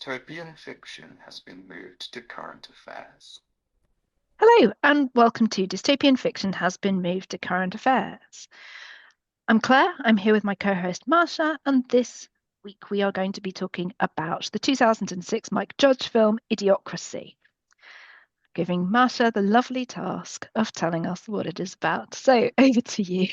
Dystopian fiction has been moved to current affairs. Hello, and welcome to Dystopian Fiction Has Been Moved to Current Affairs. I'm Claire, I'm here with my co host Masha, and this week we are going to be talking about the 2006 Mike Judge film Idiocracy, giving Masha the lovely task of telling us what it is about. So over to you.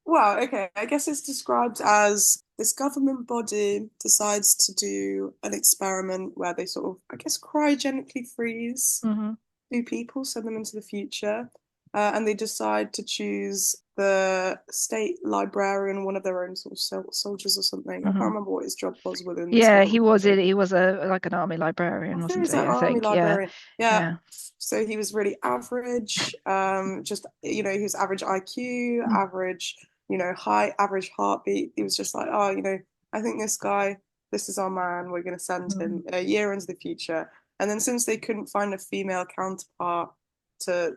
Well, okay, I guess it's described as this government body decides to do an experiment where they sort of, I guess, cryogenically freeze Mhm. two people, send them into the future, and they decide to choose the state librarian, one of their own sort of soldiers or something. I can't Mhm. remember what his job was within this Yeah, he government was body. he was a like an army I librarian, think wasn't he's he? an I army think. Yeah. librarian. Yeah. Yeah. So he was really average. Just he was average IQ, Mm. average, high average heartbeat. He was just like, oh, I think this guy, this is our man. We're going to send him a year into the future. And then since they couldn't find a female counterpart to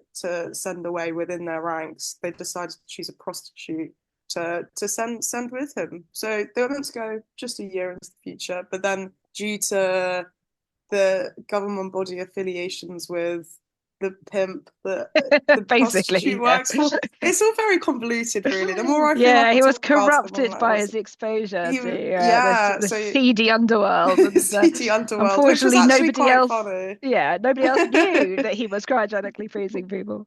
send away within their ranks, they decided to choose a prostitute to send with him. So they were meant to go just a year into the future, but then due to the government body affiliations with the pimp that the Basically, prostitute yeah. works for, it's all very convoluted, really. The more I feel like Yeah, I he was talk about it, the more I'm corrupted like, by what's his exposure he? to Yeah, the so seedy underworld, and City Underworld, which was unfortunately, actually quite funny. nobody else knew that he was cryogenically freezing people.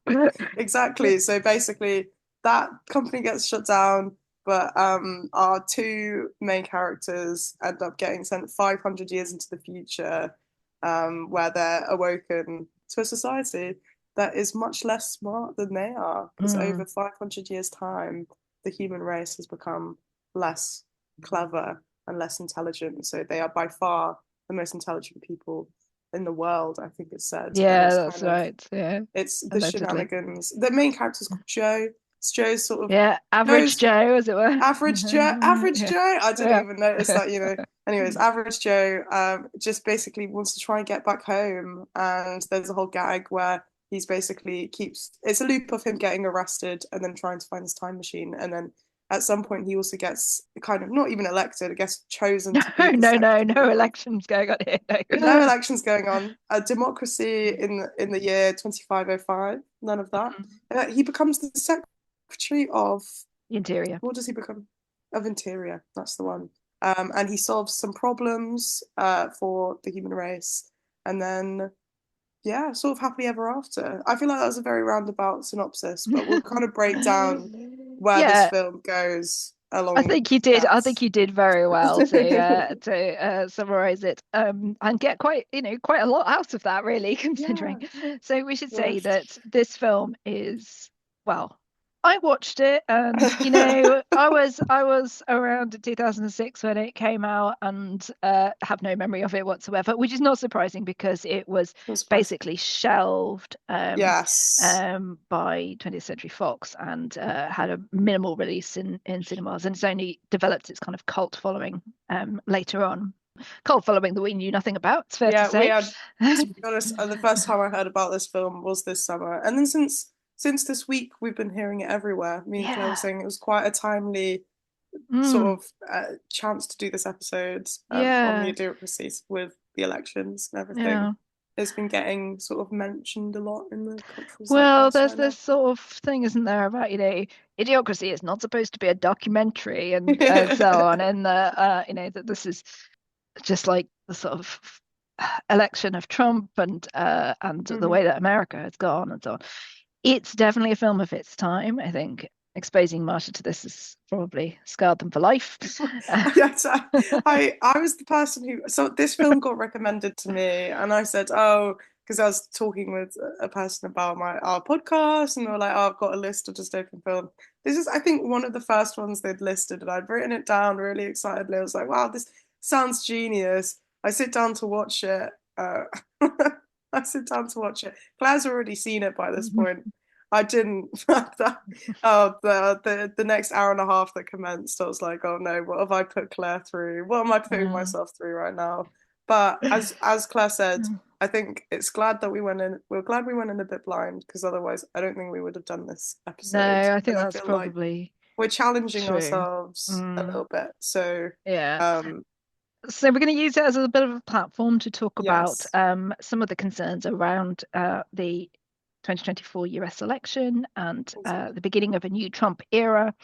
Exactly. So basically, that company gets shut down, but our two main characters end up getting sent 500 years into the future, where they're awoken to a society that is much less smart than they are. Because Mm. over 500 years' time, the human race has become less clever and less intelligent. So they are by far the most intelligent people in the world, I think it's said. And Yeah, it's that's kind of right. Yeah, it's the allegedly. shenanigans. The main character's called Joe. It's Joe's sort of Yeah, average Joe's Joe, as it were. average Joe. Average Yeah, Joe. I didn't yeah. even notice that. Anyways, average Joe just basically wants to try and get back home, and there's a whole gag where he's basically keeps. It's a loop of him getting arrested and then trying to find his time machine, and then at some point he also gets kind of not even elected, I guess chosen No, to be the no secretary of elections going on here. no No. elections going on. A democracy in the year 2505. None of that. He becomes the secretary of Interior. what does he become? Of Interior. That's the one. And he solves some problems for the human race, and then yeah, sort of happily ever after. I feel like that was a very roundabout synopsis, but we'll kind of break down where this Yeah, film goes I along think you did. I think steps. you did very well to summarize it, and get quite a lot out of that, really, Yeah, considering. So we should yeah. say that this film is, well, I watched it, and I was around in 2006 when it came out, and have no memory of it whatsoever, which is not surprising because it was Not surprised. basically shelved. Yes. By 20th Century Fox, and had a minimal release in cinemas, and it's only developed its kind of cult following later on. Cult following that we knew nothing about, it's fair to Yeah, we say. had, to be honest, the first time I heard about this film was this summer. And then since this week, we've been hearing it everywhere. Me and Claire were Yeah. saying it was quite a timely Mm, sort of chance to do this episode on the yeah. Idiocracies with the elections and everything. Yeah. It's been getting sort of mentioned a lot in the cultural Well, zeitgeist there's right this now. sort of thing, isn't there, about, Idiocracy is not supposed to be a documentary, and so on, and that this is just like the sort of election of Trump, and the Mhm. way that America has gone, and so on. It's definitely a film of its time. I think exposing Masha to this has probably scarred them for life. Yes, I was the person who so this film got recommended to me, and I said, oh, because I was talking with a person about our podcast, and they were like, oh, I've got a list of dystopian films. This is, I think, one of the first ones they'd listed, and I'd written it down really excitedly. I was like, wow, this sounds genius. I sit down to watch it. I sit down to watch it. Claire's already seen it by this point. I didn't. Oh, the next hour and a half that commenced, I was like, oh no, what have I put Claire through? What am I putting Mm. myself through right now? But as Claire said, I think it's glad that we went in. We're glad we went in a bit blind because otherwise, I don't think we would have done this episode. No, I think And I that's feel like probably we're challenging true. ourselves a Mm. little bit. So Yeah. um, So we're going to use it as a bit of a platform to talk about Yes. some of the concerns around the 2024 US election and the beginning of a new Trump era,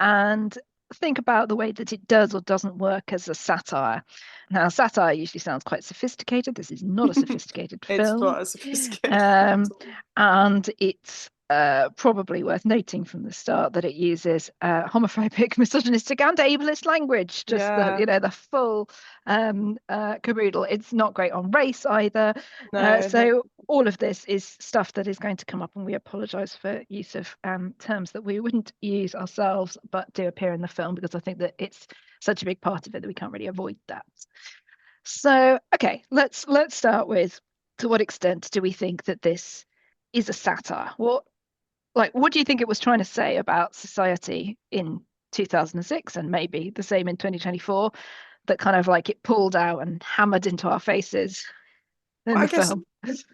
and think about the way that it does or doesn't work as a satire. Now, satire usually sounds quite sophisticated. This is not a sophisticated It's film. not as sophisticated at all. And it's probably worth noting from the start that it uses homophobic, misogynistic, and ableist language. Just Yeah. the full caboodle. It's not great on race either. No. So all of this is stuff that is going to come up, and we apologise for use of terms that we wouldn't use ourselves, but do appear in the film because I think that it's such a big part of it that we can't really avoid that. So, okay, let's start with, to what extent do we think that this is a satire? What do you think it was trying to say about society in 2006 and maybe the same in 2024 that kind of like it pulled out and hammered into our faces in Well, I the guess film?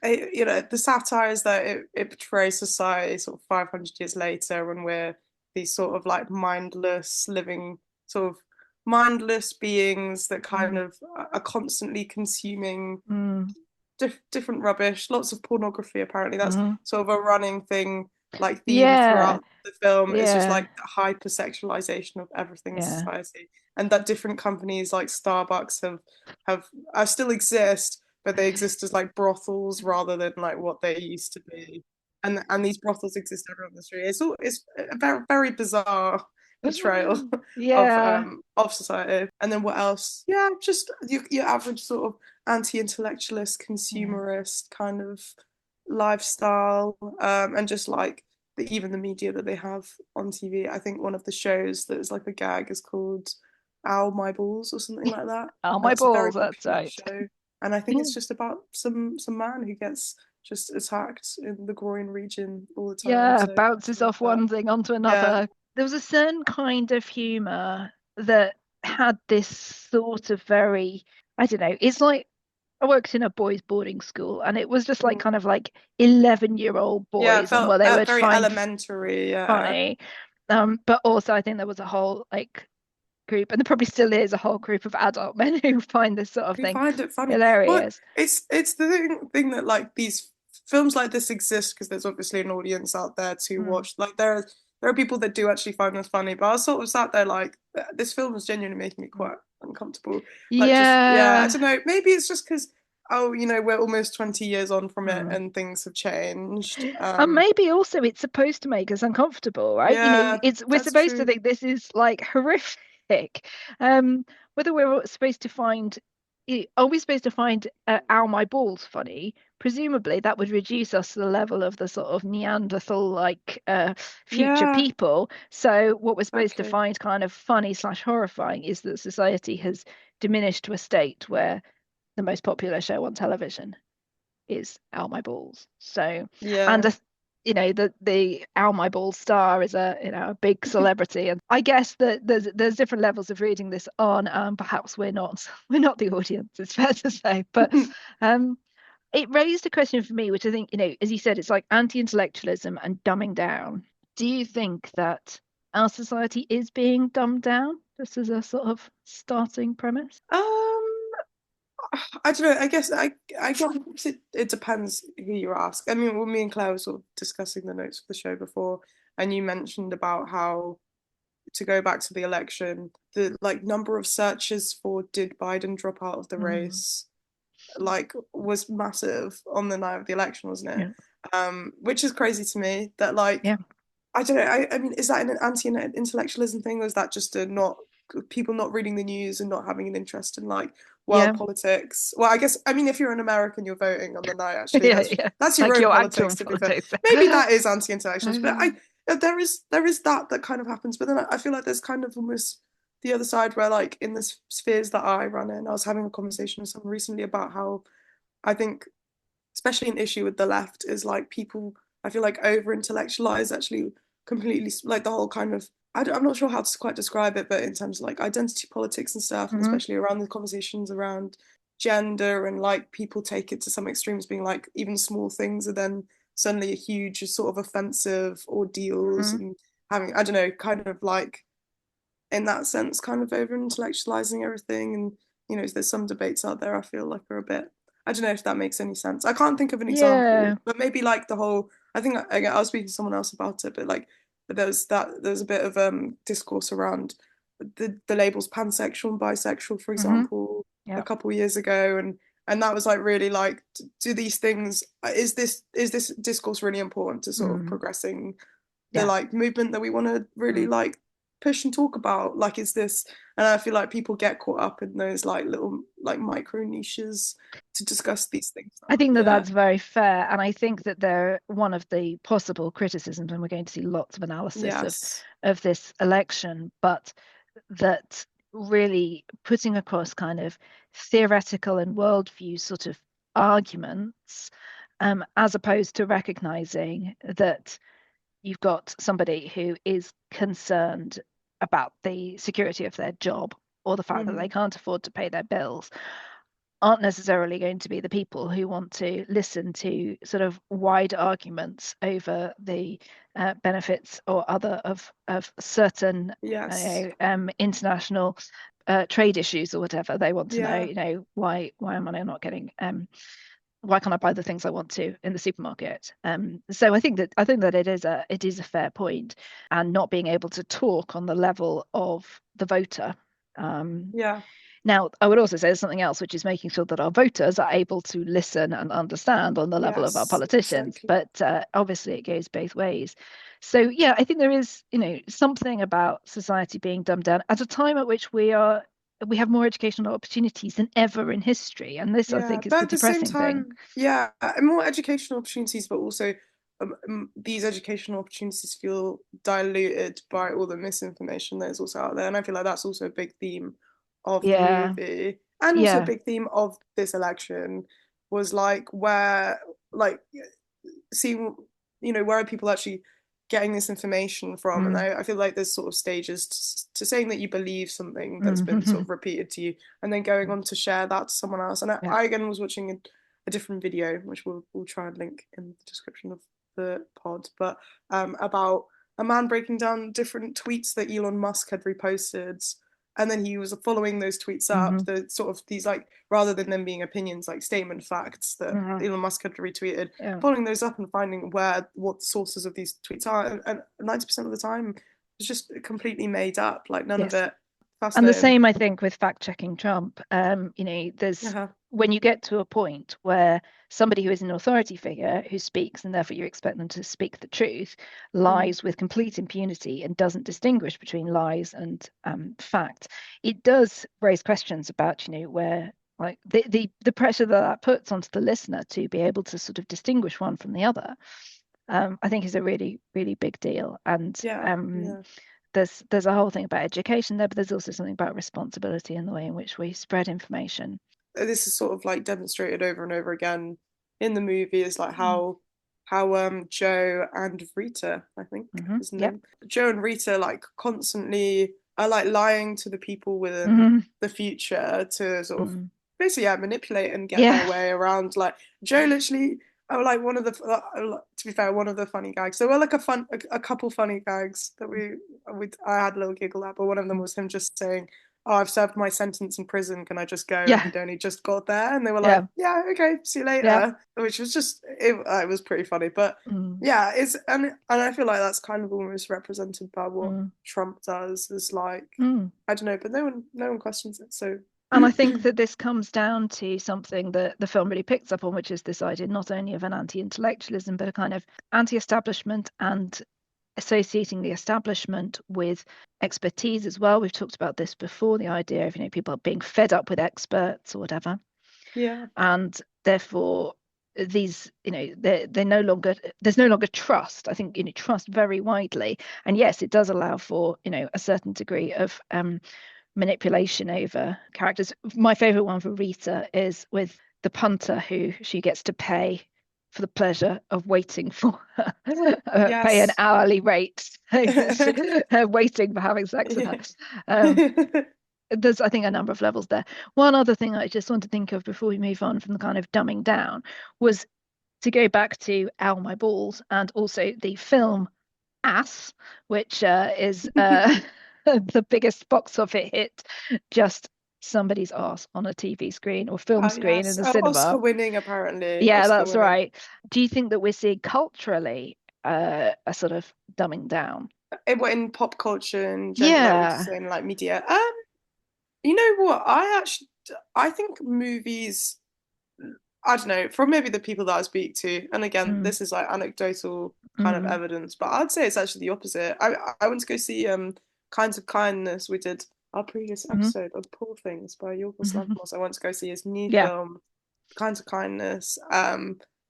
the satire is that it portrays society sort of 500 years later when we're these sort of like mindless living sort of mindless beings that kind of are constantly consuming Mm, different rubbish, lots of pornography. Apparently that's mm. sort of a running thing, like theme Yeah, throughout the film. It's just yeah, like hypersexualization of everything in yeah. society, and that different companies like Starbucks have still exist, but they exist as like brothels rather than like what they used to be. And these brothels exist everywhere on the street. It's a very, very bizarre portrayal Yeah. of society. And then what else? Yeah, just your average sort of anti-intellectualist, Yeah. consumerist kind of lifestyle, and just like even the media that they have on TV. I think one of the shows that is like a gag is called "Ow My Balls" or something like that, Oh, and my it's a very balls, that's popular right. show. And I think it's just about some man who gets just attacked in the groin region all the time. Yeah, So I bounces love off that. one thing onto Yeah, another. There was a certain kind of humor that had this sort of very, I don't know, it's like I worked in a boys' boarding school and it was just like mm. kind of like 11-year-old Yeah. It boys and felt what they would very find elementary. Yeah, funny. But also I think there was a whole like group, and there probably still is a whole group of adult men who find this sort of who thing find it funny. Well, hilarious. it's the thing that like these films like this exist because there's obviously an audience out there to Mm, watch. Like there are people that do actually find this funny, but I was sort of sat there like this film was genuinely making me mm. quite uncomfortable. Like just yeah, I Yeah. don't know. Maybe it's just because oh we're almost 20 years on from it Mm. and things have changed. And maybe also it's supposed to make us uncomfortable, right? Yeah, We're that's supposed to true. think this is like horrific. Um, Whether we're supposed to find, are we supposed to find "Ow My Balls" funny? Presumably that would reduce us to the level of the sort of Neanderthal-like future Yeah, people. So what we're supposed to exactly. find kind of funny slash horrifying is that society has diminished to a state where the most popular show on television is "Ow My Balls." So, and Yeah. the "Ow My Balls" star is a big celebrity, and I guess that there's different levels of reading this on. Perhaps we're not the audience. It's fair to say, but um, it raised a question for me, which I think as you said, it's like anti-intellectualism and dumbing down. Do you think that our society is being dumbed down? Just as a sort of starting premise. Um, I don't know. I guess it depends who you ask. I mean, when me and Claire were sort of discussing the notes for the show before, and you mentioned about how to go back to the election, the like number of searches for did Biden drop out of the Mm, race like was massive on the night of the election, wasn't it? yeah, Which is crazy to me that like yeah, I don't know. I mean, is that an anti-intellectualism thing, or is that just a not people not reading the news and not having an interest in like yeah, world politics? Well, I guess I mean if you're an American, you're voting on the night. Actually, yeah, yeah. that's your Like own your politics. actual To be fair, politics. maybe that is anti-intellectualist, but I there is that kind of happens. But then I feel like there's kind of almost the other side where like in the spheres that I run in, I was having a conversation with someone recently about how I think especially an issue with the left is like people I feel like over intellectualize actually completely like the whole kind of I'm not sure how to quite describe it, but in terms of like identity politics and stuff, and Hmm. especially around the conversations around gender and like people take it to some extremes, being like even small things are then suddenly a huge sort of offensive ordeals Hmm. and having I don't know kind of like in that sense kind of over intellectualizing everything and there's some debates out there I feel like are a bit, I don't know if that makes any sense. I can't think of an Yeah. example, but maybe like the whole, I think I was speaking to someone else about it, but like there's a bit of discourse around the labels pansexual and bisexual, for example, a Yeah. couple of years ago, and that was like really like, do these things, is this discourse really important to sort of progressing the Yeah. like movement that we want to really like push and talk about? Like, is this, and I feel like people get caught up in those like little like micro niches to discuss these things. I think that Yeah. that's very fair, and I think that they're one of the possible criticisms, and we're going to see lots of analysis Yes. of this election, but that really putting across kind of theoretical and worldview sort of arguments, as opposed to recognizing that you've got somebody who is concerned about the security of their job or the fact that they can't afford to pay their bills, aren't necessarily going to be the people who want to listen to sort of wide arguments over the benefits or other of certain Yes. international trade issues or whatever. They want to Yeah. know, why am I not getting why can't I buy the things I want to in the supermarket? So I think that it is a fair point, and not being able to talk on the level of the voter. Yeah. Now, I would also say there's something else, which is making sure that our voters are able to listen and understand on the level of our Yes, politicians. exactly. But obviously, it goes both ways. So yeah, I think there is, something about society being dumbed down at a time at which we have more educational opportunities than ever in history, and this, I Yeah, think, is but the at the same depressing thing. time, yeah, more educational opportunities, but also these educational opportunities feel diluted by all the misinformation that is also out there. And I feel like that's also a big theme of the Yeah, movie, and also a yeah. big theme of this election was like where, like, seeing, where are people actually getting this information from? And Mm. I feel like there's sort of stages to saying that you believe something that's been sort Mhm. of repeated to you, and then going on to share that to someone else. And Yeah. I again was watching a different video, which we'll try and link in the description of the pod, but about a man breaking down different tweets that Elon Musk had reposted, and then he was following those tweets up, Mhm. the sort of these, like, rather than them being opinions, like statement facts that Mhm. Elon Musk had retweeted, Yeah. following those up and finding what the sources of these tweets are, and 90% of the time it's just completely made up, like none of Yes. it. And the Fascinating. same, I think, with fact checking Trump. There's Uh-huh. when you get to a point where somebody who is an authority figure who speaks, and therefore you expect them to speak the truth, lies with complete impunity and doesn't distinguish between lies and fact, it does raise questions about, where, like, the pressure that puts onto the listener to be able to sort of distinguish one from the other. I think is a really, really big deal. And Yeah, yeah. there's a whole thing about education there, but there's also something about responsibility in the way in which we spread information. This is sort of like demonstrated over and over again in the movie, is like Mm. how Joe and Rita, I think is the Yep. name. Joe and Rita like constantly are like lying to the people within Hmm. the future to sort of Mm. basically, yeah, manipulate and get their Yeah. way around. Like Joe literally, oh, like one of the, to be fair, one of the funny gags. There were like a couple funny gags that I had a little giggle at, but one of them was him just saying, "Oh, I've served my sentence in prison. Can I just go?" And Yeah. he'd only just got there, and they were like, Yeah. "Yeah, okay, see you Yeah. later," which was just it was pretty funny. But Mm. yeah, it's and I feel like that's kind of almost represented by what Mm. Trump does. Is like, Mm. I don't know, but no one questions it. So And I think that this comes down to something that the film really picks up on, which is this idea not only of an anti-intellectualism, but a kind of anti-establishment, and associating the establishment with expertise as well. We've talked about this before, the idea of, people being fed up with experts or whatever. yeah, And therefore these, they no longer there's no longer trust. I think, trust very widely. And yes, it does allow for, a certain degree of manipulation over characters. My favorite one for Rita is with the punter who she gets to pay for the pleasure of waiting for her, pay an yes, hourly rate, waiting for having sex with her. Um, yeah. there's, I think, a number of levels there. One other thing I just want to think of before we move on from the kind of dumbing down was to go back to Ow My Balls, and also the film Ass, which is the biggest box office hit just somebody's arse on a TV screen or film Oh screen in yes. the Oh, Oscar cinema. winning apparently. Yeah, Oscar that's winning. right. Do you think that we're seeing culturally a sort of dumbing down? In pop culture and like we're just Yeah. saying like media. You know what? I think movies. I don't know, from maybe the people that I speak to, and again, Mm, this is like anecdotal kind of mm, evidence, but I'd say it's actually the opposite. I went to go see Kinds of Kindness. We did our previous mm, episode of Poor Things by Yorgos mm. Lanthimos. I went to go see his new Yeah. film, Kinds of Kindness,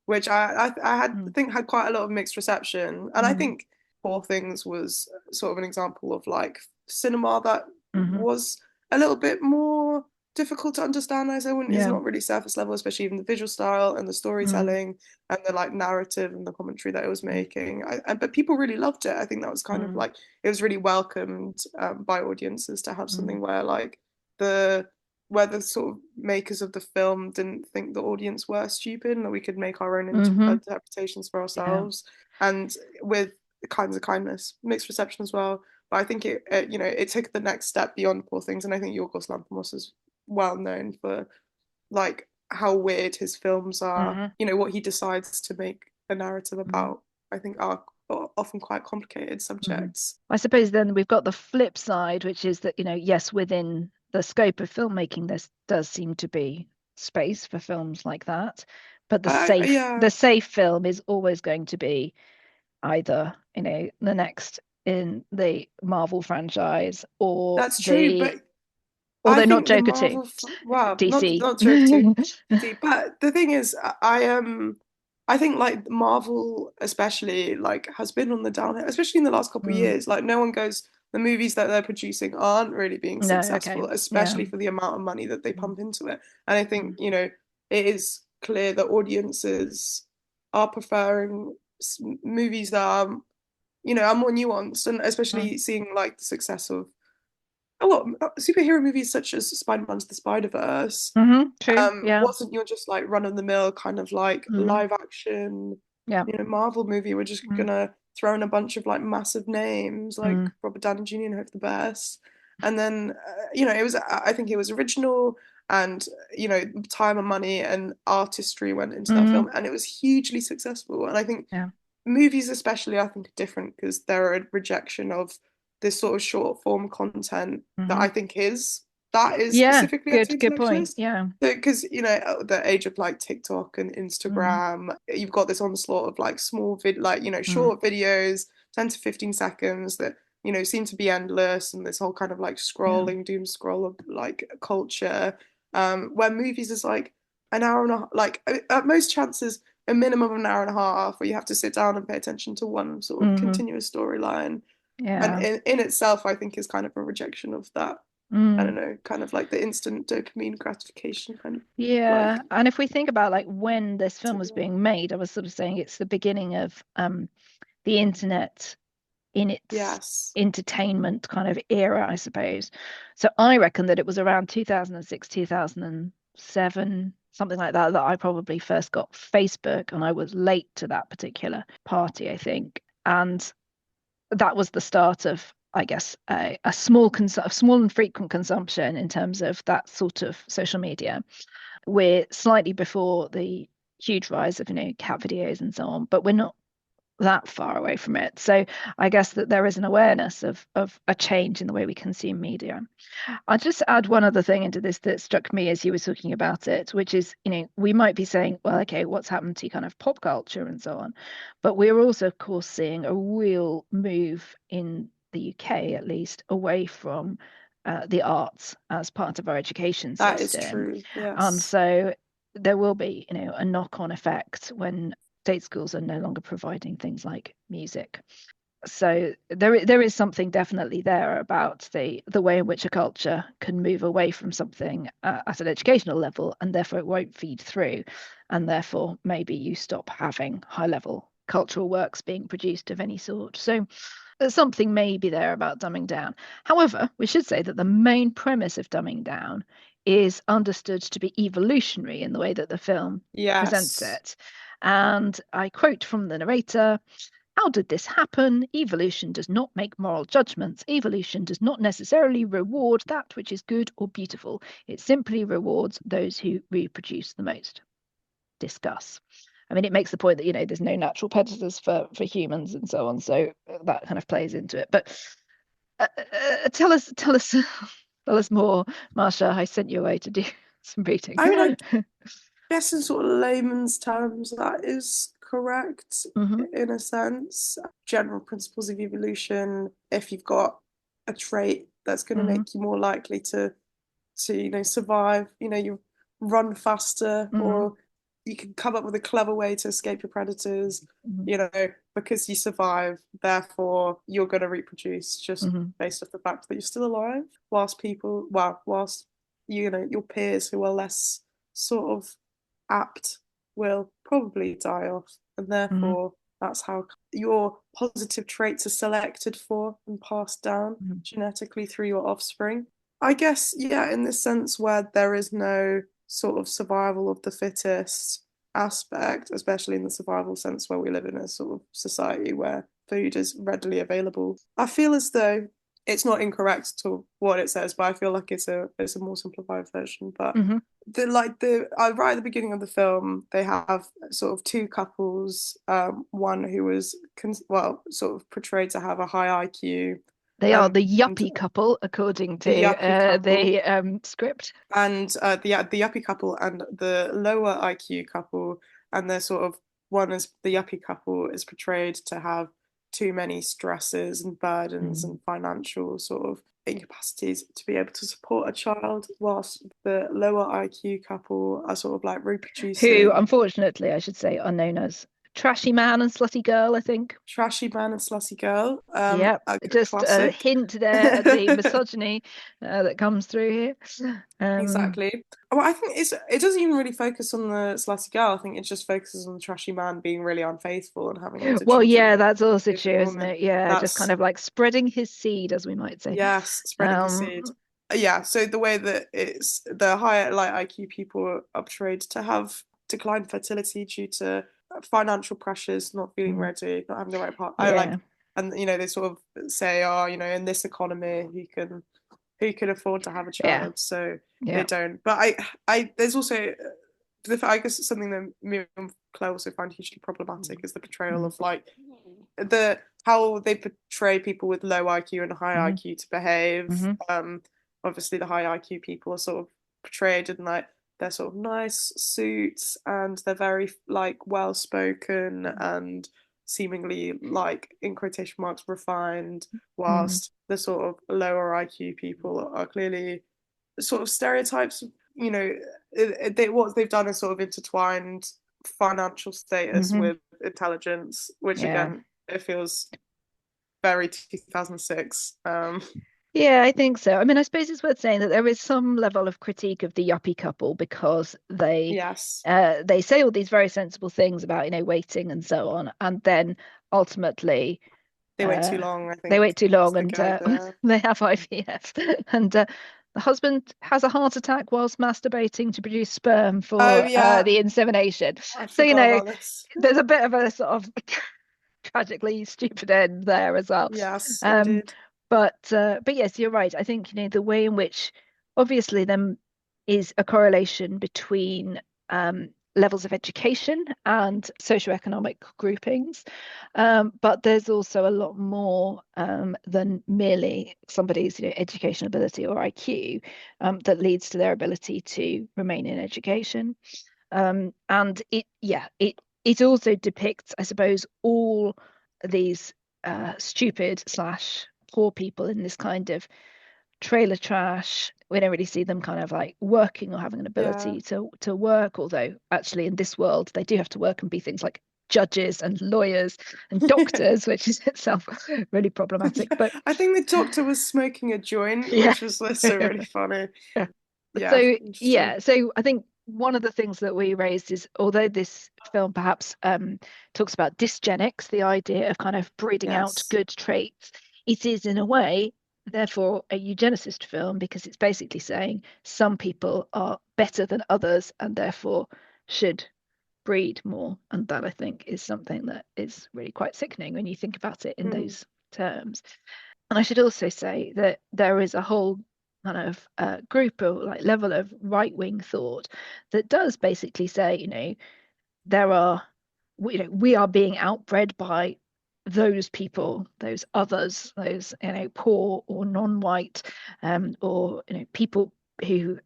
which I had I Mm, think had quite a lot of mixed reception, and I mm, think Poor Things was sort of an example of like cinema that mm. was a little bit more difficult to understand. I say when it's Yeah. not really surface level, especially even the visual style and the Mm, storytelling and the like narrative and the commentary that it was mm, making. But people really loved it. I think that was kind of mm, like it was really welcomed by audiences to have mm, something where like the where the sort of makers of the film didn't think the audience were stupid and that we could make our own mm-hmm. interpretations for Yeah. ourselves. And with Kinds of Kindness, mixed reception as well. But I think it took the next step beyond Poor Things, and I think Yorgos Lanthimos is well known for like how weird his films are. Mm, You know what he decides to make a narrative mm, about. I think are often quite complicated mm. subjects. I suppose then we've got the flip side, which is that, yes, within the scope of filmmaking, there does seem to be space for films like that. But Yeah, the safe film is always going to be either, the next in the Marvel franchise or that's true. But they're I not think the Joker 2, Marvel, well, DC. not joke too, DC. But the thing is, I think like Marvel especially like has been on the downhill, especially in the last couple of Mm, years. Like no one goes, the movies that they're producing aren't really being no, okay. successful, Yeah. especially for the amount of money that they Mm, pump into it. And I think, mm, it is clear that audiences are preferring movies that are more nuanced, and mm. especially seeing like the success of a lot superhero movies such as Spider-Man's the Spider-Verse True. Yeah. wasn't your just like run-of-the-mill kind of like Hmm. live action, Yeah. Marvel movie. We're just Mm, gonna throw in a bunch of like massive names like mm, Robert Downey Jr. and hope for the best. And then it was I think it was original and time and money and artistry went into that mm. film and it was hugely successful. And I think Yeah. movies especially I think are different because they're a rejection of this sort of short form content that Hmm. I think that is Yeah. specifically Good point. anti-intellectualist. Yeah. Because the age of like TikTok and Mm, Instagram, you've got this onslaught of like mm. short videos, 10 to 15 seconds that seem to be endless, and this whole kind of like Yeah. scrolling doom scroll of like culture, where movies is like an hour and a half, like at most chances a minimum of an hour and a half, where you have to sit down and pay attention to one sort of Hmm. continuous storyline, and Yeah. in itself I think is kind of a rejection of that. I Mm. don't know, kind of like the instant dopamine gratification kind of Yeah. like And if we think about like when this film was cinema. being made, I was sort of saying it's the beginning of the internet in its Yes. entertainment kind of era, I suppose. So I reckon that it was around 2006, 2007, something like that, that I probably first got Facebook, and I was late to that particular party, I think. And that was the start of, I guess, a small and frequent consumption in terms of that sort of social media. We're slightly before the huge rise of, cat videos and so on, but we're not that far away from it. So I guess that there is an awareness of a change in the way we consume media. I'll just add one other thing into this that struck me as you were talking about it, which is, we might be saying, well, okay, what's happened to kind of pop culture and so on. But we're also, of course, seeing a real move in the UK, at least, away from the arts as part of our education That is system. true. And Yes. so there will be, a knock-on effect when state schools are no longer providing things like music. So there is something definitely there about the way in which a culture can move away from something at an educational level, and therefore it won't feed through, and therefore maybe you stop having high level cultural works being produced of any sort. So there's something maybe there about dumbing down. However, we should say that the main premise of dumbing down is understood to be evolutionary in the way that the film presents Yes. it. And I quote from the narrator: How did this happen? Evolution does not make moral judgments. Evolution does not necessarily reward that which is good or beautiful. It simply rewards those who reproduce the most. Discuss. I mean, it makes the point that, there's no natural predators for humans and so on. So that kind of plays into it. But tell us tell us more, Masha. I sent you away to do some reading. I mean, I guess in sort of layman's terms, that is correct in a sense. General principles of evolution, if you've got a trait that's going to make you more likely to survive, you run faster, or you can come up with a clever way to escape your predators, because you survive, therefore you're going to reproduce just based off the fact that you're still alive, whilst your peers who are less sort of apt will probably die off, and therefore that's how your positive traits are selected for and passed down genetically through your offspring. I guess, in the sense where there is no sort of survival of the fittest aspect, especially in the survival sense where we live in a sort of society where food is readily available. I feel as though it's not incorrect to what it says, but I feel like it's a more simplified version. But right at the beginning of the film, they have sort of two couples, one who was sort of portrayed to have a high IQ. They are the yuppie couple, according to the script. And the yuppie couple and the lower IQ couple, and they're sort of, the yuppie couple is portrayed to have too many stresses and burdens and financial sort of incapacities to be able to support a child, whilst the lower IQ couple are sort of like reproducing. Who, unfortunately, I should say, are known as trashy man and slutty girl, I think. Trashy man and slutty girl. Just classic. A hint there at the misogyny that comes through here. Exactly. Well, I think it doesn't even really focus on the slutty girl. I think it just focuses on the trashy man being really unfaithful and having lots of children. That's also true, isn't it? Just kind of like spreading his seed, as we might say. Yes, spreading his seed. So the way that it's the higher IQ people are portrayed to have declined fertility due to financial pressures, not feeling ready, not having the right partner. And they sort of say, in this economy, who can afford to have a child, so they don't. But I there's also I guess something that me and Claire also find hugely problematic is the portrayal of how they portray people with low IQ and high IQ to behave. Obviously the high IQ people are sort of portrayed in they're sort of nice suits, and they're very well spoken and seemingly in quotation marks refined, whilst the sort of lower IQ people are clearly sort of stereotypes. What they've done is sort of intertwined financial status with intelligence, which again, it feels very 2006. I think so. I mean, I suppose it's worth saying that there is some level of critique of the yuppie couple, because they say all these very sensible things about, waiting and so on, and then ultimately they wait too long. I think they wait too long, and they have IVF, and the husband has a heart attack whilst masturbating to produce sperm for the insemination. There's a bit of a sort of tragically stupid end there as well. Yes, indeed. But yes, you're right. I think the way in which, obviously, there is a correlation between levels of education and socioeconomic groupings, but there's also a lot more than merely somebody's education ability or IQ that leads to their ability to remain in education, and it also depicts, I suppose, all these stupid / poor people in this kind of trailer trash. We don't really see them kind of working or having an ability to work, although actually in this world they do have to work and be things like judges and lawyers and doctors, which is itself really problematic. But I think the doctor was smoking a joint, which was also really funny. So I think one of the things that we raised is, although this film perhaps talks about dysgenics, the idea of kind of breeding out good traits, it is in a way therefore a eugenicist film, because it's basically saying some people are better than others and therefore should breed more, and that I think is something that is really quite sickening when you think about it in those terms. And I should also say that there is a whole kind of group or like level of right-wing thought that does basically say, there are, we are being outbred by those people, those others, those poor or non-white, or people who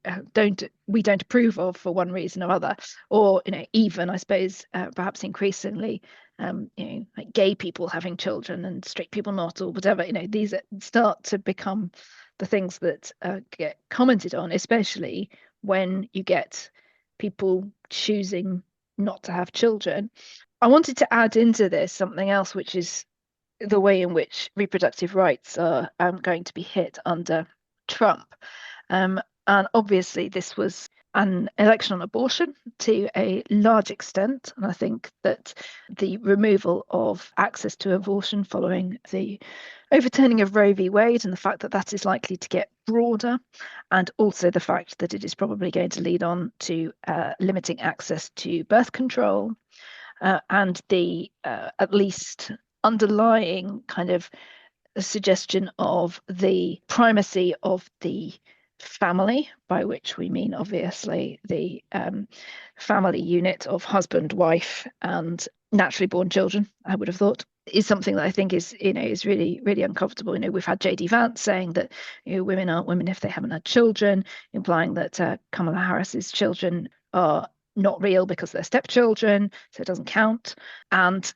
we don't approve of for one reason or other, or even I suppose perhaps increasingly like gay people having children and straight people not, or whatever. These start to become the things that get commented on, especially when you get people choosing not to have children. I wanted to add into this something else, which is the way in which reproductive rights are going to be hit under Trump. And obviously, this was an election on abortion to a large extent. And I think that the removal of access to abortion following the overturning of Roe v. Wade, and the fact that that is likely to get broader, and also the fact that it is probably going to lead on to limiting access to birth control, and the at least underlying kind of a suggestion of the primacy of the family, by which we mean obviously the family unit of husband, wife, and naturally born children, I would have thought, is something that I think is really, really uncomfortable. We've had JD Vance saying that women aren't women if they haven't had children, implying that Kamala Harris's children are not real because they're stepchildren, so it doesn't count. And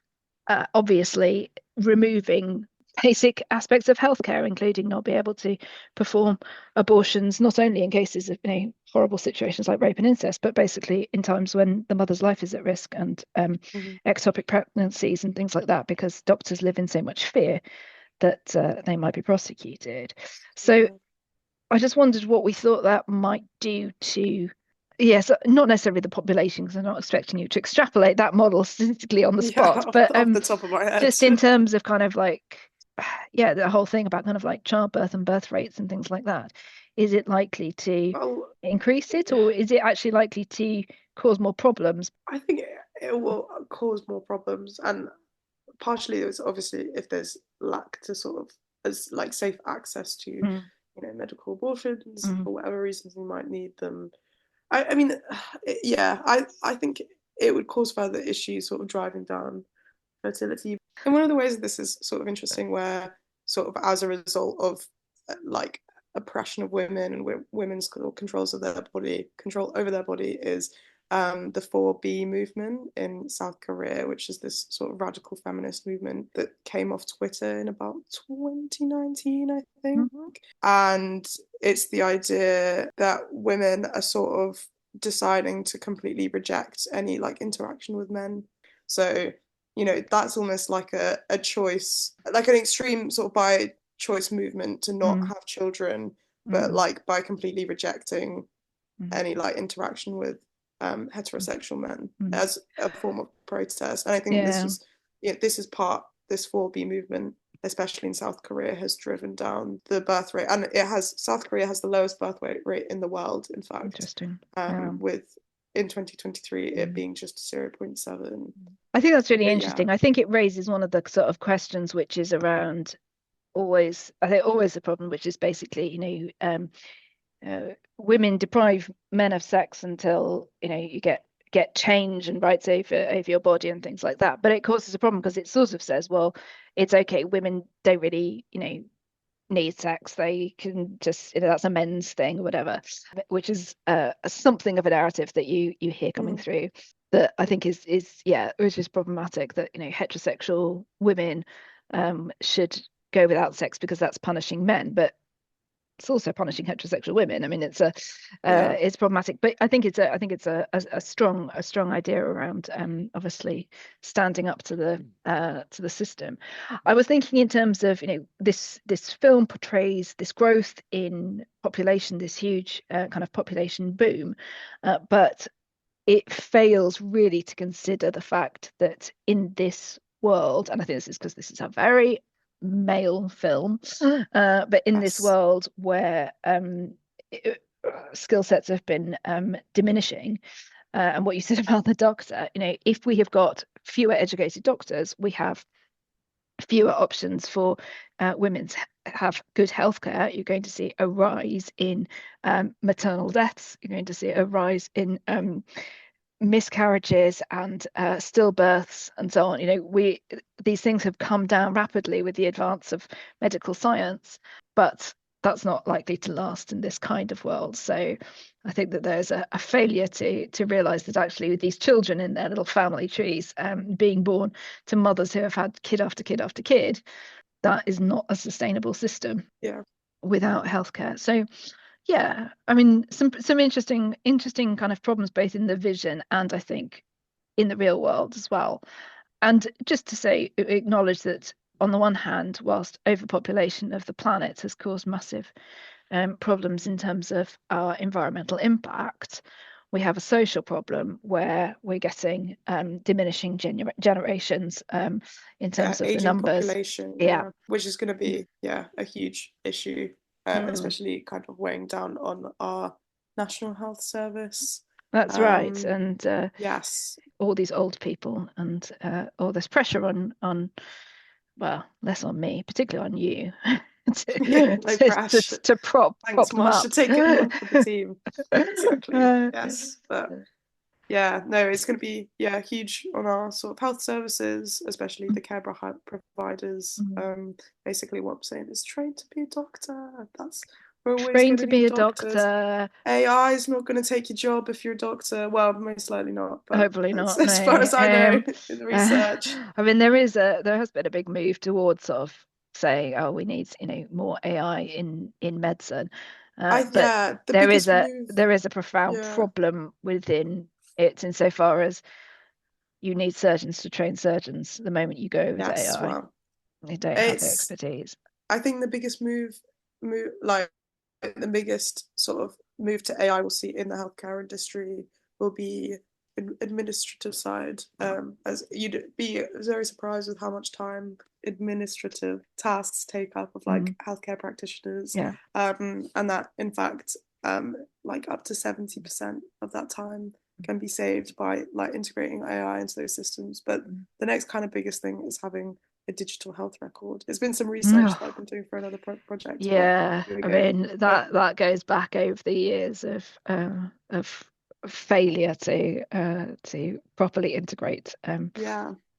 obviously removing basic aspects of healthcare, including not be able to perform abortions, not only in cases of horrible situations like rape and incest, but basically in times when the mother's life is at risk, and ectopic pregnancies and things like that, because doctors live in so much fear that they might be prosecuted. So I just wondered what we thought that might do to, yes, not necessarily the population, because I'm not expecting you to extrapolate that model statistically on the spot, but off the top of my head, just in terms of kind of like, the whole thing about kind of like childbirth and birth rates and things like that. Is it likely to increase it, or is it actually likely to cause more problems? I think it will cause more problems, and partially it's obviously if there's lack to sort of as like safe access to medical abortions for whatever reasons you might need them. I mean, I think it would cause further issues, sort of driving down fertility. And one of the ways that this is sort of interesting, where sort of as a result of like oppression of women and women's controls of their body, control over their body, is the 4B movement in South Korea, which is this sort of radical feminist movement that came off Twitter in about 2019, I think. And it's the idea that women are sort of deciding to completely reject any like interaction with men. So, that's almost like a choice, like an extreme sort of by choice movement to not have children, but like by completely rejecting any like interaction with heterosexual men as a form of protest. And I think this is this 4B movement, especially in South Korea, has driven down the birth rate, and South Korea has the lowest birth rate in the world, in fact. Interesting. With in 2023 it being just 0.7. I think that's really interesting. I think it raises one of the sort of questions which is around always the problem, which is basically women deprive men of sex until you get change and rights over your body and things like that. But it causes a problem because it sort of says, well, it's okay, women don't really need sex, they can just that's a men's thing or whatever, which is something of a narrative that you hear coming through, that I think is which is problematic, that heterosexual women should go without sex because that's punishing men, but it's also punishing heterosexual women. I mean, it's problematic, but I think it's a strong idea around obviously standing up to the system. I was thinking in terms of this film portrays this growth in population, this huge kind of population boom, but it fails really to consider the fact that in this world, and I think this is because this is a very male film, but in this world where skill sets have been diminishing, and what you said about the doctor, if we have got fewer educated doctors, we have fewer options for women to have good healthcare. You're going to see a rise in maternal deaths. You're going to see a rise in miscarriages and stillbirths and so on. These things have come down rapidly with the advance of medical science, but that's not likely to last in this kind of world. So I think that there's a failure to realize that actually with these children in their little family trees being born to mothers who have had kid after kid after kid, that is not a sustainable system without healthcare. So yeah, I mean, some interesting kind of problems both in the vision and I think in the real world as well. And just to say, acknowledge that on the one hand, whilst overpopulation of the planet has caused massive problems in terms of our environmental impact, we have a social problem where we're getting diminishing generations in terms of the aging numbers. population, which is going to be a huge issue. Especially kind of weighing down on our National Health Service. That's right, and yes, all these old people, and all this pressure on, well, less on me, particularly on you, to prop them Masha, up. taking one for the team. Exactly. Yes, but yeah, no, it's going to be huge on our sort of health services, especially the care providers. Basically, what I'm saying is train to be a doctor. We're always Train going to to be need a doctors. doctor. AI is not going to take your job if you're a doctor. Well, most likely not. But hopefully not. As far as I know in the research. I mean, there has been a big move towards sort of saying, oh, we need more AI in medicine. But there is a profound problem within it insofar as you need surgeons to train surgeons the moment you go to AI. Well, they don't have the expertise. I think the biggest move like the biggest sort of move to AI we'll see in the healthcare industry will be administrative side. As you'd be very surprised with how much time administrative tasks take up of like healthcare practitioners. And that in fact like up to 70% of that time can be saved by like integrating AI into those systems. But the next kind of biggest thing is having a digital health record. It's been some research that I've been doing for another project. I mean that goes back over the years of failure to properly integrate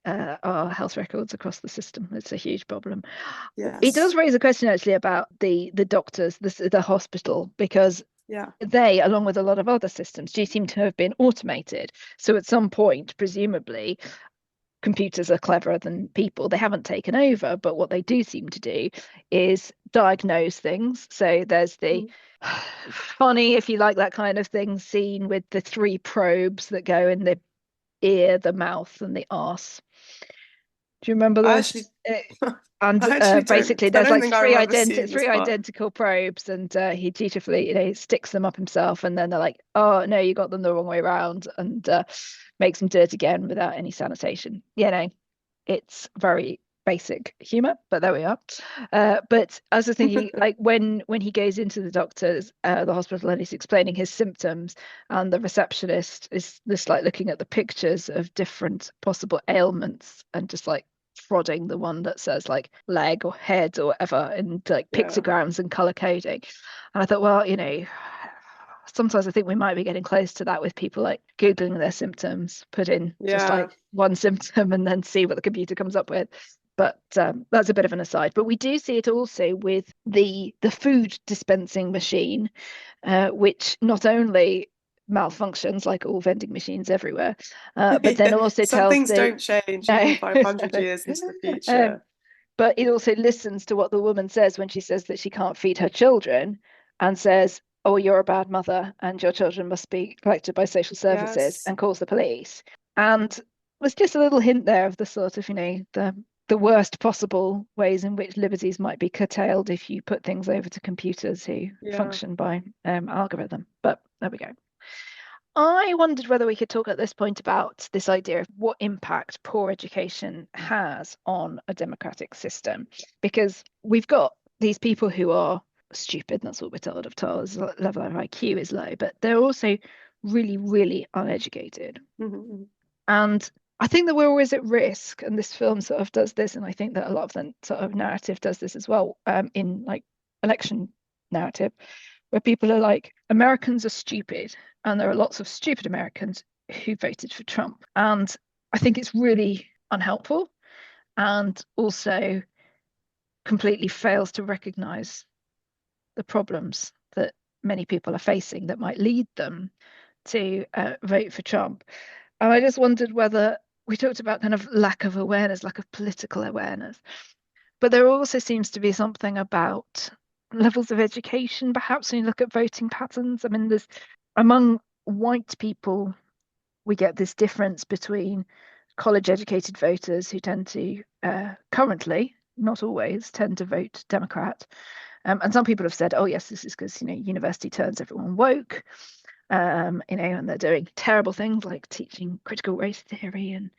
our health records across the system. It's a huge problem. It does raise a question actually about the doctors, the hospital, because they, along with a lot of other systems, do seem to have been automated. So at some point, presumably, computers are cleverer than people. They haven't taken over, but what they do seem to do is diagnose things. So there's the funny, if you like that kind of thing, scene with the 3 probes that go in the ear, the mouth, and the arse. Do you remember this? And basically, there's like 3 identical probes, and he dutifully, sticks them up himself, and then they're like, "Oh no, you got them the wrong way around," and makes them do it again without any sanitation. It's very basic humor, but there we are. But I was thinking, like when he goes into the doctor's, the hospital, and he's explaining his symptoms, and the receptionist is just like looking at the pictures of different possible ailments and just like prodding the one that says like leg or head or whatever, and like pictograms and color coding. And I thought, well, sometimes I think we might be getting close to that with people like Googling their symptoms, put in just like one symptom and then see what the computer comes up with. But that's a bit of an aside. But we do see it also with the food dispensing machine, which not only malfunctions like all vending machines everywhere, but then also some tells things don't change even 500 years into the future. But it also listens to what the woman says when she says that she can't feed her children, and says, "Oh, you're a bad mother and your children must be collected by social services," and calls the police. And there's just a little hint there of the sort of, the worst possible ways in which liberties might be curtailed if you put things over to computers who function by algorithm. But there we go. I wondered whether we could talk at this point about this idea of what impact poor education has on a democratic system, because we've got these people who are stupid, that's what we're told of Tara's level of IQ is low, but they're also really, really uneducated. Mhm. And I think that we're always at risk, and this film sort of does this, and I think that a lot of the sort of narrative does this as well, in like election narrative, where people are like, Americans are stupid, and there are lots of stupid Americans who voted for Trump. And I think it's really unhelpful, and also completely fails to recognize the problems that many people are facing that might lead them to vote for Trump. And I just wondered whether we talked about kind of lack of awareness, lack of political awareness, but there also seems to be something about levels of education, perhaps when you look at voting patterns. I mean, there's among white people, we get this difference between college educated voters who tend to currently, not always, tend to vote Democrat. And some people have said, oh, yes, this is because, university turns everyone woke, and they're doing terrible things like teaching critical race theory and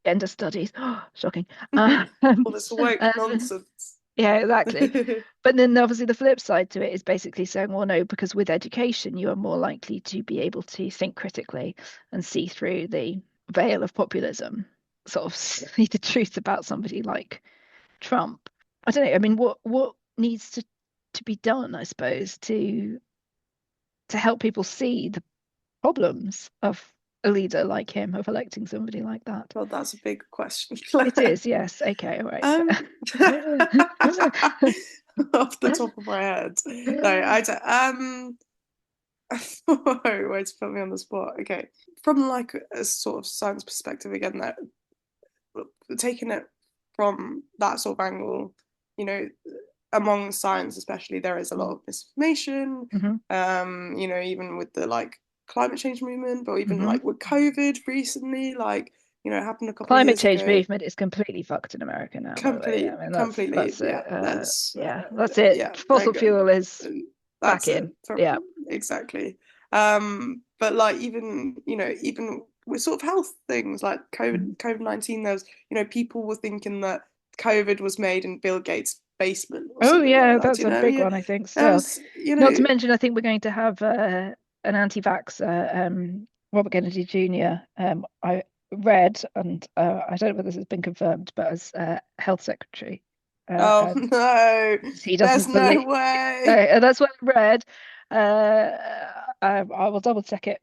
gender studies. Oh, shocking. All this woke nonsense. Yeah, exactly. But then obviously the flip side to it is basically saying, well, no, because with education, you are more likely to be able to think critically and see through the veil of populism, sort of see the truth about somebody like Trump. I don't know. I mean, what needs to be done, I suppose, to help people see the problems of a leader like him, of electing somebody like that? Well, that's a big question. It is, yes. Okay, all right. Off the top of my head. No, I don't. Way to put me on the spot. Okay. From like a sort of science perspective again, that taking it from that sort of angle, among science especially, there is a lot of misinformation. Even with the like climate change movement, but even like with COVID recently, like it happened a couple of Climate years change ago. movement is completely fucked in America now. Completely, I mean, completely. that's it. Yeah, Fossil fuel is that's back in. Yeah, exactly. But like even with sort of health things like COVID-19, there was people were thinking that COVID was made in Bill Gates' basement or something like that, that's a big one, I think. Still, not to mention, I think we're going to have an anti-vaxxer, Robert Kennedy Jr. I read, and I don't know whether this has been confirmed, but as health secretary. Oh no! He There's doesn't no believe. way. That's what I read. I will double check it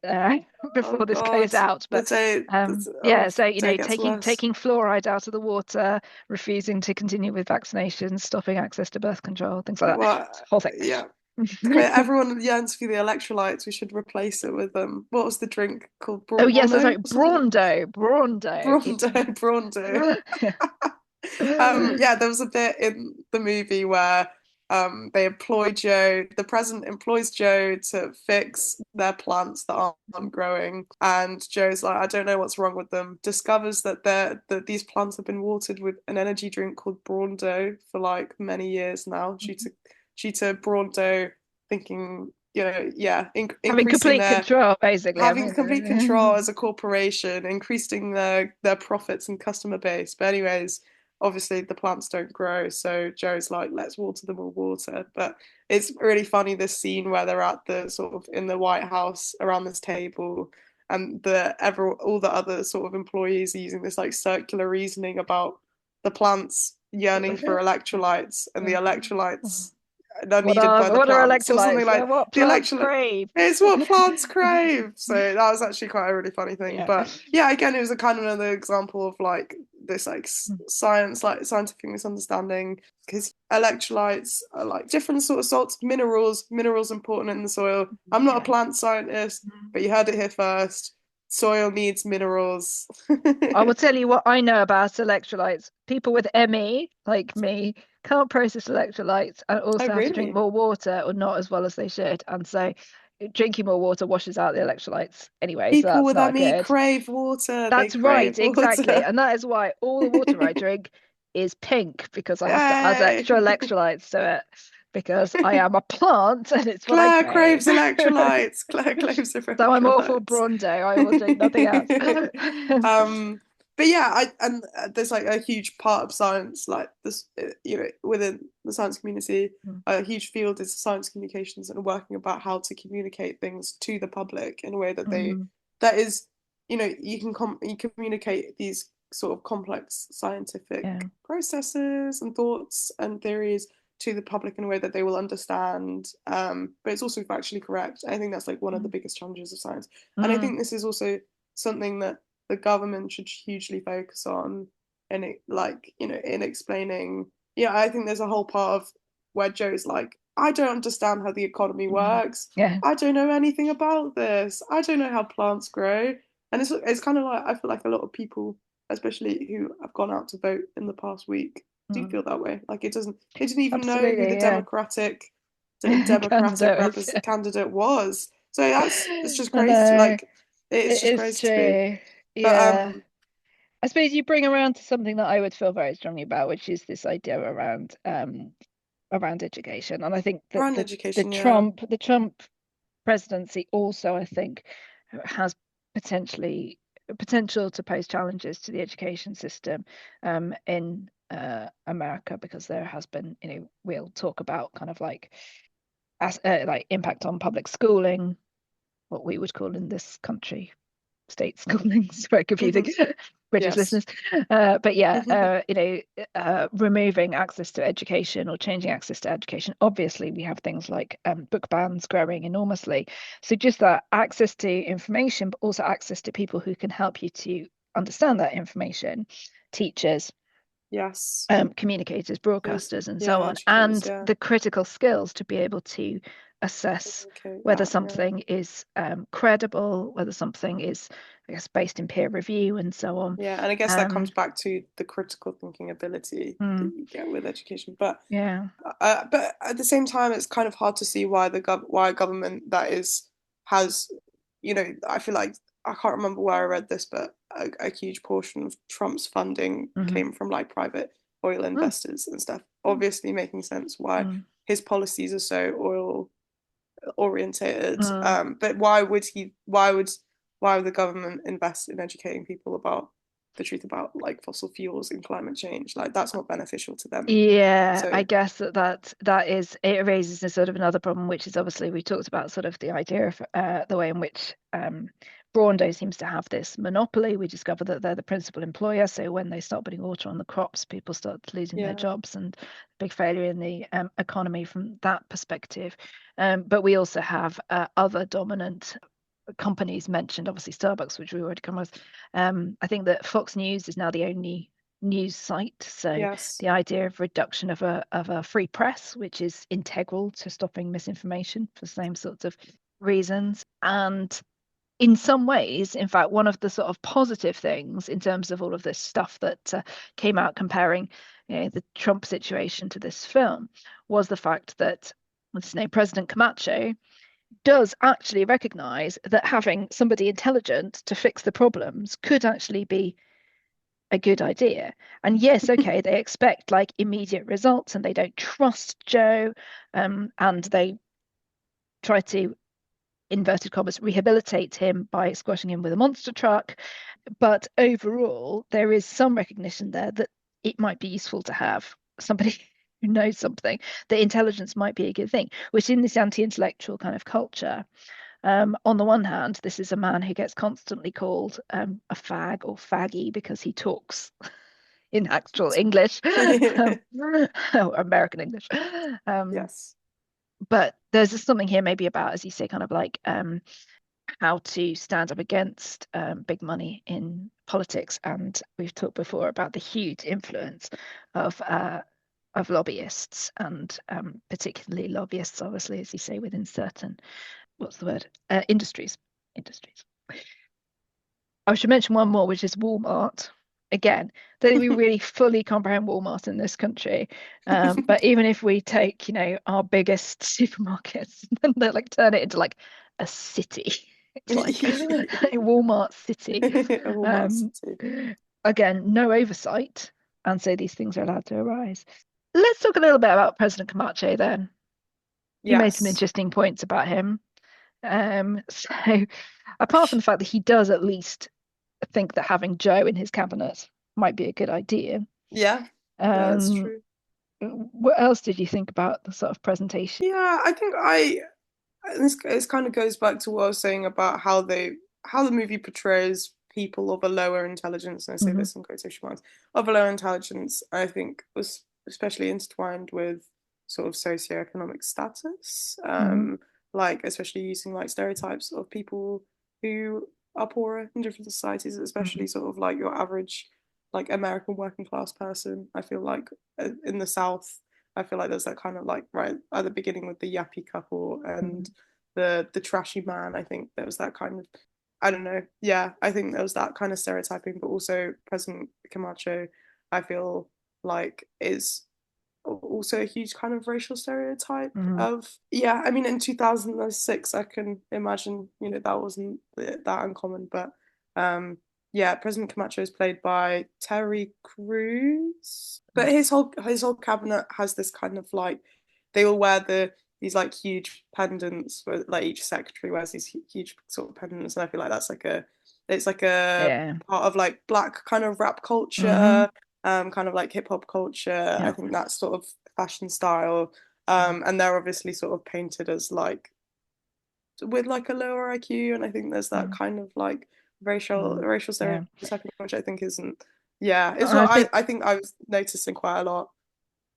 before this goes out. But so taking fluoride out of the water, refusing to continue with vaccinations, stopping access to birth control, things like that. Well, Whole thing. Yeah. Everyone yearns for the electrolytes. We should replace it with what was the drink called? Oh yes, that's right. Brawndo. Yeah, there was a bit in the movie where they employ Joe. The president employs Joe to fix their plants that aren't growing, and Joe's like, I don't know what's wrong with them. Discovers that these plants have been watered with an energy drink called Brawndo for like many years now. Due to Brawndo thinking, having complete control, basically. Having complete control as a corporation, increasing their profits and customer base. But anyways, obviously the plants don't grow, so Joe's like, let's water them with water. But it's really funny, this scene where they're at the sort of in the White House around this table, and all the other sort of employees are using this like circular reasoning about the plants yearning for electrolytes, and the electrolytes are needed by the plants, or something like what plants crave. It's what plants crave. So that was actually quite a really funny thing. But yeah, again, it was a kind of another example of like this like scientific misunderstanding, because electrolytes are like different sort of salts, minerals important in the soil. I'm not a plant scientist, but you heard it here first. Soil needs minerals. I will tell you what I know about electrolytes. People with ME, like me, can't process electrolytes and also have to drink more water, or not as well as they should. And so drinking more water washes out the electrolytes anyway. People so that's with ME good. crave water. That's right, exactly. And that is why all the water I drink is pink, because I have to add extra electrolytes to it, because I am a plant and it's what I crave. Craves electrolytes. Claire craves electrolytes. So I'm all for Brawndo. I will drink nothing else. but yeah, there's like a huge part of science, like this, within the science community, a huge field is science communications and working about how to communicate things to the public in a way that that is, you communicate these sort of complex scientific processes and thoughts and theories to the public in a way that they will understand, but it's also factually correct. I think that's like one of the biggest challenges of science, and I think this is also something that the government should hugely focus on, and in explaining. Yeah, I think there's a whole part of where Joe's like, I don't understand how the economy works. I don't know anything about this. I don't know how plants grow. And it's kind of like, I feel like a lot of people, especially who have gone out to vote in the past week, do feel that way. Like it didn't even know who the Democratic candidate was. So it's just crazy. Like it's just crazy to me. Yeah. But, I suppose you bring around to something that I would feel very strongly about, which is this idea around education. And I think that the Trump presidency also, I think, has potential to pose challenges to the education system in America, because there has been, we'll talk about kind of like impact on public schooling, what we would call in this country state schooling. It's very confusing. British listeners, but yeah, removing access to education or changing access to education. Obviously, we have things like book bans growing enormously. So just that access to information, but also access to people who can help you to understand that information, teachers, communicators, broadcasters, and so on, and the critical skills to be able to assess whether something is credible, whether something is, I guess, based in peer review, and so on. Yeah, and I guess that comes back to the critical thinking ability that you get with education. But but at the same time, it's kind of hard to see why a government that has, I feel like, I can't remember where I read this, but a huge portion of Trump's funding came from like private oil investors and stuff. Obviously, making sense why his policies are so oil orientated. But why would the government invest in educating people about the truth about like fossil fuels and climate change? Like that's not beneficial to them. I guess that is, it raises a sort of another problem, which is obviously we talked about sort of the idea of the way in which Braundo seems to have this monopoly. We discover that they're the principal employer, so when they start putting water on the crops, people start losing their jobs, and big failure in the economy from that perspective. But we also have other dominant companies mentioned, obviously Starbucks, which we already come with. I think that Fox News is now the only news site, so the idea of reduction of a free press, which is integral to stopping misinformation for the same sorts of reasons. And in some ways, in fact, one of the sort of positive things in terms of all of this stuff that came out comparing the Trump situation to this film was the fact that, what's his name, President Camacho does actually recognize that having somebody intelligent to fix the problems could actually be a good idea. And yes, okay, they expect like immediate results and they don't trust Joe, and they try to, inverted commas, rehabilitate him by squashing him with a monster truck. But overall, there is some recognition there that it might be useful to have somebody who knows something, that intelligence might be a good thing, which in this anti-intellectual kind of culture, on the one hand, this is a man who gets constantly called a fag or faggy because he talks in actual English, or American English. But there's just something here maybe about, as you say, kind of like how to stand up against big money in politics. And we've talked before about the huge influence of lobbyists, and particularly lobbyists, obviously, as you say, within certain, industries. I should mention one more, which is Walmart. Again, don't think we really fully comprehend Walmart in this country. But even if we take, our biggest supermarkets and they like turn it into like a city, it's like a Walmart city. Again, no oversight, and so these things are allowed to arise. Let's talk a little bit about President Camacho then. You made some interesting points about him. So apart from the fact that he does at least think that having Joe in his cabinet might be a good idea. Yeah, that's Um, true. what else did you think about the sort of presentation? Yeah, I think this kind of goes back to what I was saying about how the movie portrays people of a lower intelligence, and I say Mm-hmm. this in quotation marks, of a lower intelligence, I think was especially intertwined with sort of socioeconomic status, Mm-hmm. like especially using like stereotypes of people who are poorer in different societies, especially sort of like your average like American working class person. I feel like in the South, I feel like there's that kind of like right at the beginning with the yappy couple and the trashy man. I think there was that kind of, I don't know. Yeah, I think there was that kind of stereotyping, but also President Camacho, I feel like is also a huge kind of racial stereotype Mm-hmm. of, yeah, I mean in 2006 I can imagine, you know, that wasn't that uncommon, but yeah, President Camacho is played by Terry Crews, but his whole cabinet has this kind of like, they all wear these like huge pendants, for like each secretary wears these huge sort of pendants, and I feel like that's like it's like a Yeah. part of like black kind of rap Mm-hmm. culture, kind of like hip hop culture. I Yeah. think that sort of fashion style, and they're obviously sort of painted as like with like a lower IQ, and I think there's that kind of like racial Yeah. stereotyping, which I think isn't. Yeah, it's I what think I think I was noticing quite a lot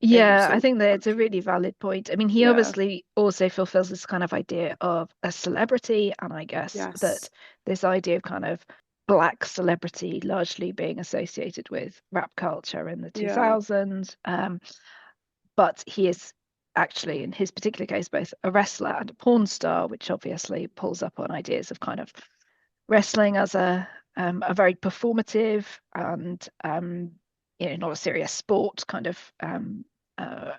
in Yeah, I sort of think that it's a really valid point. I mean, he yeah, obviously also fulfills this kind of idea of a celebrity, and I guess that yes, this idea of kind of black celebrity largely being associated with rap culture in the yeah, 2000s. But he is actually, in his particular case, both a wrestler and a porn star, which obviously pulls up on ideas of kind of wrestling as a very performative and not a serious sport kind of uh,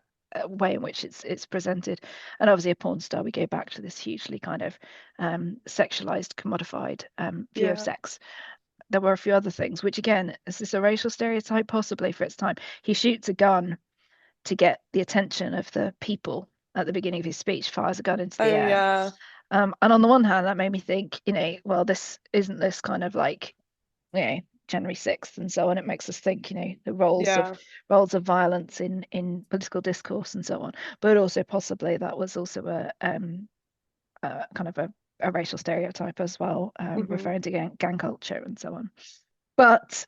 way in which it's presented. And obviously a porn star, we go back to this hugely kind of sexualized, commodified view of yeah, sex. There were a few other things, which again, is this a racial stereotype? Possibly for its time. He shoots a gun to get the attention of the people at the beginning of his speech, fires a gun into the oh air. yeah, And on the one hand, that made me think, well, this isn't this kind of like, January 6th and so on. It makes us think, the yeah, roles of violence in political discourse and so on. But also possibly that was also a kind of a racial stereotype as well, hmm, referring to gang culture and so on. But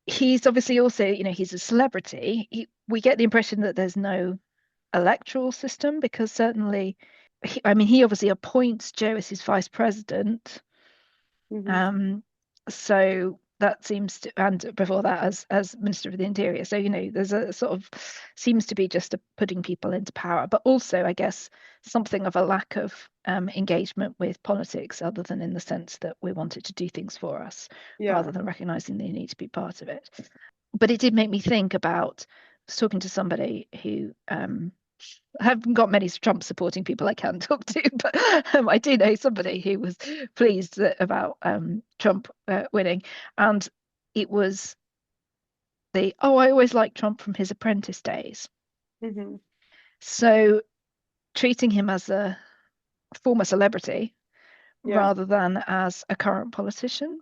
he's obviously also, he's a celebrity. We get the impression that there's no electoral system because certainly, he obviously appoints Joe as his vice president. hmm, So that seems to, and before that as Minister of the Interior. So, there's a sort of seems to be just a putting people into power, but also, I guess, something of a lack of engagement with politics, other than in the sense that we wanted to do things for us, yeah, rather than recognizing they need to be part of it. But it did make me think about, I was talking to somebody who I haven't got many Trump supporting people I can talk to, but I do know somebody who was pleased about Trump winning. And it was I always liked Trump from his apprentice days. hmm, So treating him as a former celebrity yeah, rather than as a current politician.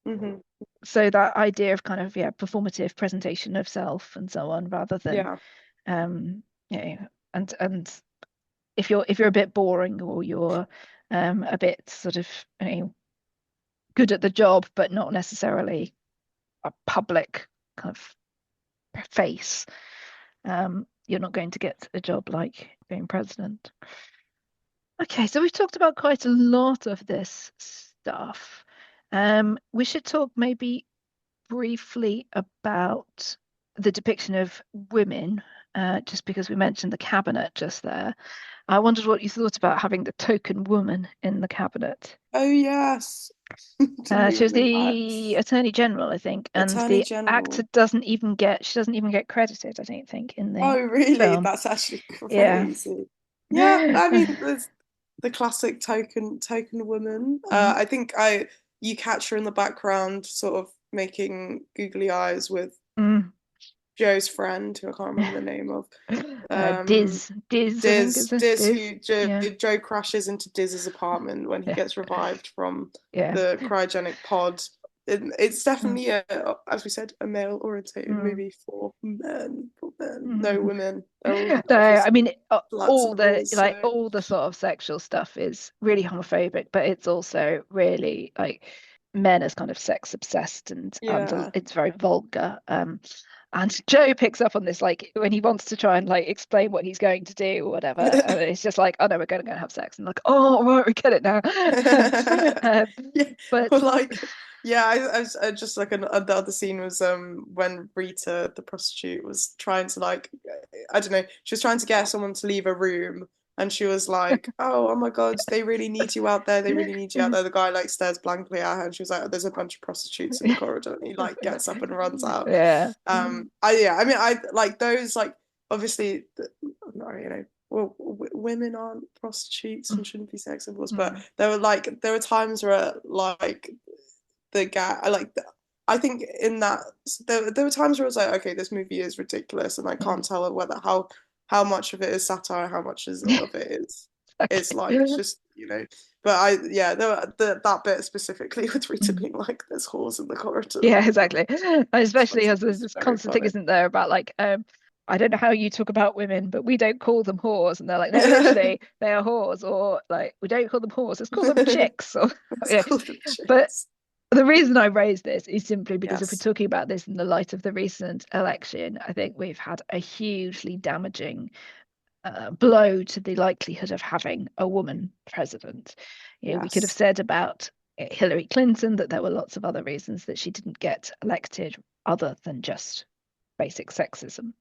hmm, So that idea of kind of, performative presentation of self and so on, rather than, yeah, um, and if you're a bit boring, or you're a bit sort of, good at the job but not necessarily a public kind of face, you're not going to get a job like being president. Okay, so we've talked about quite a lot of this stuff. We should talk maybe briefly about the depiction of women, just because we mentioned the cabinet just there. I wondered what you thought about having the token woman in the cabinet. oh yes, didn't She even was think that. the Attorney General, I think, and Attorney the actor General. she doesn't even get credited, I don't think, in the Oh, really? film. That's actually Yeah. crazy. Yeah, I mean, there's the classic token woman. Mhm. I think you catch her in the background, sort of making googly eyes with Mm. Joe's friend, who I can't remember the name of. Diz, I think is Diz, it? Diz, Diz. who Joe, Yeah. Joe crashes into Diz's apartment when he Yeah. gets revived from Yeah. the cryogenic pod it's definitely as we said, a male orientated movie for men. No women. They're all No, I obviously mean sluts all and the whores, so. all the sort of sexual stuff is really homophobic, but it's also really like men as kind of sex obsessed and Yeah. it's very vulgar. And Joe picks up on this like when he wants to try and like explain what he's going to do or whatever, and it's just like, oh no, we're going to go and have sex, and like, oh right, we get it now. Yeah, But well, like, yeah, I just like the other scene was when Rita, the prostitute, was trying to like, I don't know, she was trying to get someone to leave a room, and she was like, oh my God, they really need you out there. They really need you out there. The guy like stares blankly at her, and she was like, oh, there's a bunch of prostitutes in the corridor, and he like gets up and runs out. Yeah. I mean, I like those, like, obviously, no, you know, well, women aren't prostitutes and shouldn't be sex symbols, but there were times where like the guy, I think in that there were times where I was like, okay, this movie is ridiculous, and I can't tell whether how much of it is satire, how much of it is like just, you know. But there were that bit specifically with Rita being like, "There's whores in the corridor." Yeah, exactly. Especially as there's this very constant thing, funny. isn't there, about like I don't know how you talk about women, but we don't call them whores. And they're like, no, literally, they are whores. Or like, we don't call them whores, let's call them chicks. Or Let's yeah. call them But chicks. the reason I raise this is simply because if we're Yes. talking about this in the light of the recent election, I think we've had a hugely damaging blow to the likelihood of having a woman president. You know, we could have Yes. said about Hillary Clinton that there were lots of other reasons that she didn't get elected other than just basic sexism.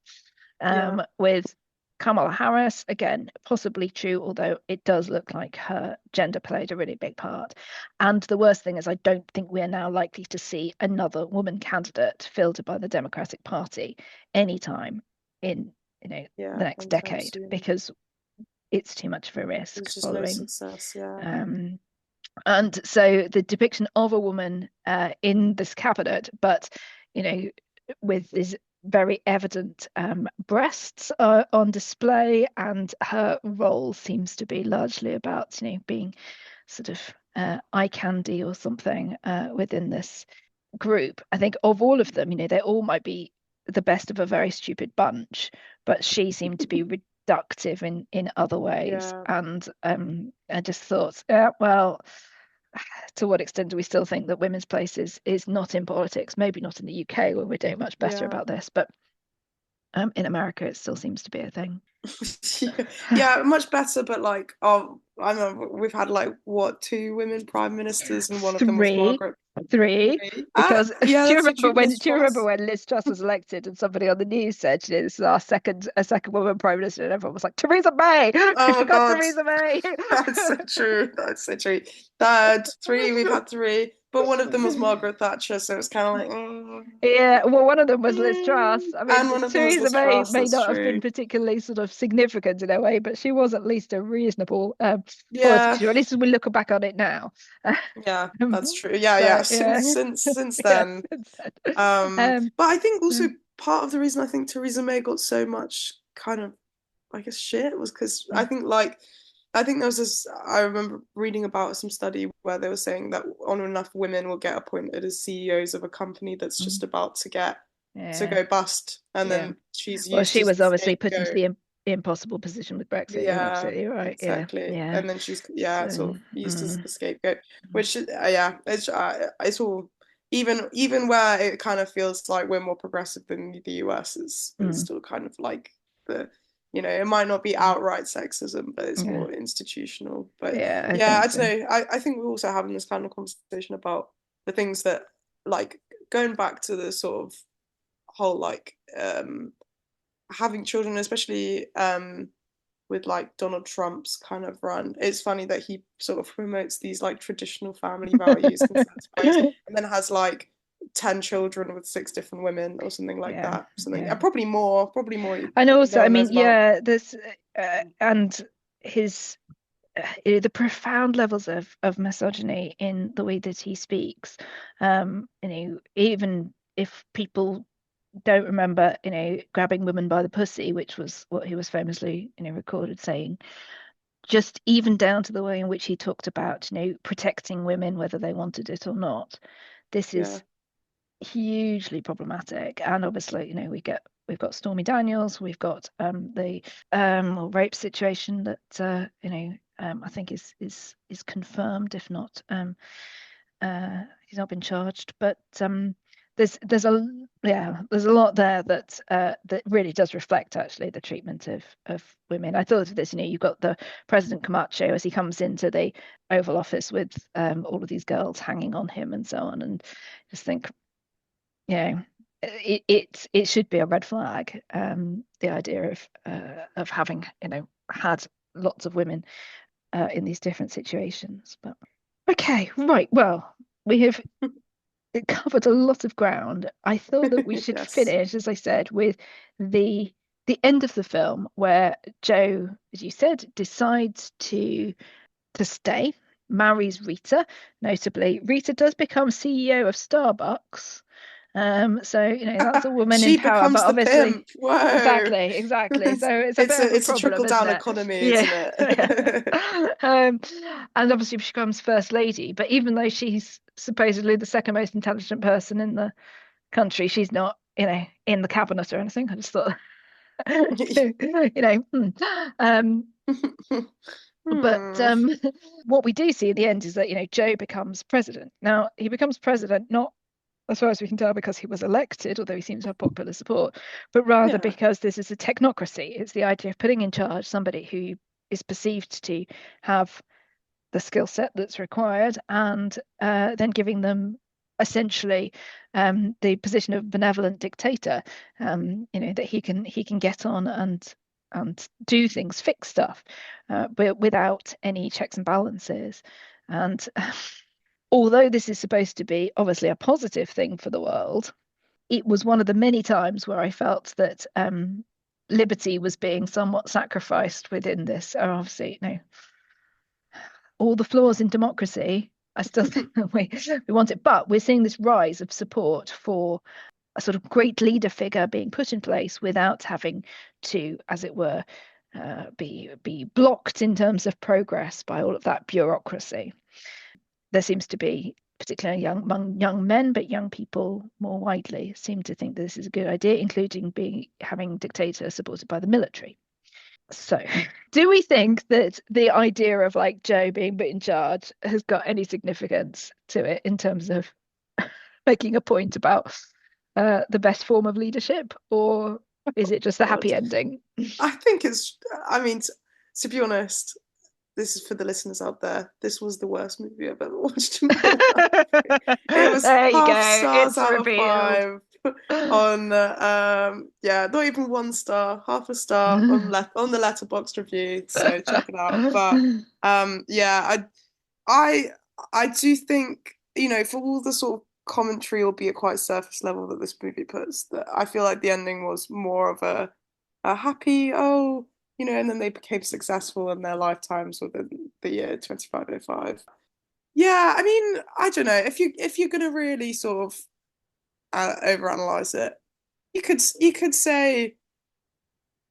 Yeah. With Kamala Harris, again, possibly true, although it does look like her gender played a really big part. And the worst thing is, I don't think we are now likely to see another woman candidate fielded by the Democratic Party anytime in the next anytime decade, soon. because it's too much of a risk There's just no following. success. Yeah. And so the depiction of a woman in this cabinet, but with these very evident breasts on display, and her role seems to be largely about being sort of eye candy or something within this group. I think of all of them, they all might be the best of a very stupid bunch, but she seemed to be reductive in other ways. Yeah. And I just thought, well, to what extent do we still think that women's place is not in politics? Maybe not in the UK, where we're doing much better about this, but in America it still seems to be a thing. Yeah, much better, but like, I know we've had like what, 2 women prime ministers, and one of them was Margaret. Three. Because do you remember when Liz Truss was elected and somebody on the news said, this is our second woman prime minister, and everyone was like, Theresa May. I forgot Theresa May. That's so true. That's so true. Third, 3, we've had 3, but one of them was Margaret Thatcher, so it's kind of like, yeah. Well, one of them was Liz Truss. I mean, and one of them was Theresa Liz May Truss, may that's not have true. been particularly sort of significant in a way, but she was at least a reasonable Yeah. or at least as we look back on it now. Yeah, that's true. Yeah. Since then. But I think also part of the reason I think Theresa May got so much kind of, I guess, shit was because I think there was this, I remember reading about some study where they were saying that on enough women will get appointed as CEOs of a company that's just about to go bust, and then she's used. Well, she was obviously put into the impossible position with Brexit. Yeah, you're absolutely right. exactly. Yeah. And then she's sort of used as the scapegoat, which it's all, even where it kind of feels like we're more progressive than the US, is still kind of like it might not be outright sexism, but it's more institutional. But I don't know. I think we're also having this kind of conversation about the things that, like, going back to the sort of whole like having children, especially with like Donald Trump's kind of run. It's funny that he sort of promotes these like traditional family values and then has like 10 children with 6 different women or something like that. Probably more. And also, I mean, there's and his the profound levels of misogyny in the way that he speaks. Even if people don't remember, grabbing women by the pussy, which was what he was famously, recorded saying, just even down to the way in which he talked about, protecting women, whether they wanted it or not. this Yeah. is hugely problematic. And obviously, we've got Stormy Daniels, we've got the rape situation that I think is confirmed, if not he's not been charged, but there's a lot there that that really does reflect actually the treatment of women. I thought of this, you've got the President Camacho as he comes into the Oval Office with all of these girls hanging on him and so on, and just think, it should be a red flag, the idea of having had lots of women in these different situations. But okay, right, well, we have covered a lot of ground. I thought that we should Yes. finish, as I said, with the end of the film, where Joe, as you said, decides to stay, marries Rita. Notably, Rita does become CEO of Starbucks. So that's a woman in She power, becomes but the obviously pimp. Whoa. exactly. So it's a bit of a it's a problem, trickle isn't down it? economy, Yeah. isn't it? And obviously she becomes first lady, but even though she's supposedly the second most intelligent person in the country, she's not, in the cabinet or anything. I just thought, But what we do see in the end is that Joe becomes president. Now he becomes president not, as far as we can tell, because he was elected, although he seems to have popular support, but rather because this is a technocracy. It's the idea of putting in charge somebody who is perceived to have the skill set that's required, and then giving them essentially the position of benevolent dictator, that he can get on and do things, fix stuff, but without any checks and balances. And although this is supposed to be obviously a positive thing for the world, it was one of the many times where I felt that liberty was being somewhat sacrificed within this. Obviously, all the flaws in democracy, I still think that we want it, but we're seeing this rise of support for a sort of great leader figure being put in place without having to, as it were, be blocked in terms of progress by all of that bureaucracy. There seems to be, particularly among young men, but young people more widely, seem to think that this is a good idea, including having dictators supported by the military. So, do we think that the idea of Joe being put in charge has got any significance to it in terms of making a point about the best form of leadership, or is it just a happy ending? I think I mean, to be honest, this is for the listeners out there. This was the worst movie I've ever watched in my life. It was there you half go. stars It's out revealed. of 5 on not even 1 star, half a star on the Letterboxd review. So check it out. But I do think, for all the sort of commentary, albeit quite surface level, that this movie puts, that I feel like the ending was more of a happy, and then they became successful in their lifetimes within the year 2505. Yeah, I mean, I don't know, if you're gonna really sort of overanalyze it, you could say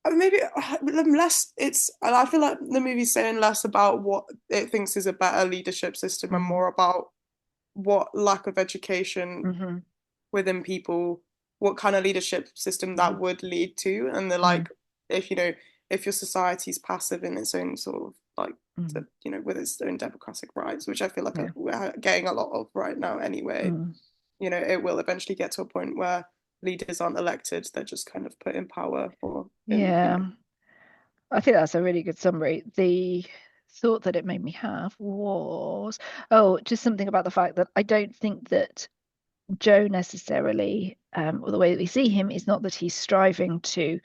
maybe less. And I feel like the movie's saying less about what it thinks is a better leadership system and more about what lack of education within people, what kind of leadership system that would lead to, and they're if your society's passive in its own sort of with its own democratic rights, which I feel like we're getting a lot of right now anyway. It will eventually get to a point where leaders aren't elected; they're just kind of put in power. I think that's a really good summary. The thought that it made me have was just something about the fact that I don't think that Joe necessarily, or the way that we see him, is not that he's striving to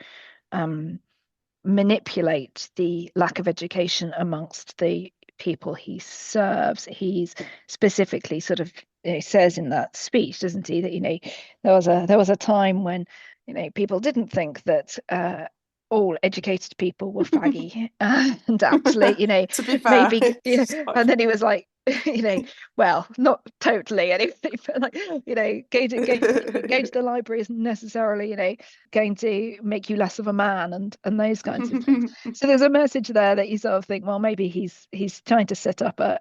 manipulate the lack of education amongst the people he serves. He's specifically sort of says in that speech, doesn't he, that there was a time when people didn't think that all educated people were faggy, and actually to be fair, maybe and then he was like, well, not totally anyway, but going to the library isn't necessarily going to make you less of a man, and those kinds of things. So there's a message there that you sort of think, well, maybe he's trying to set up a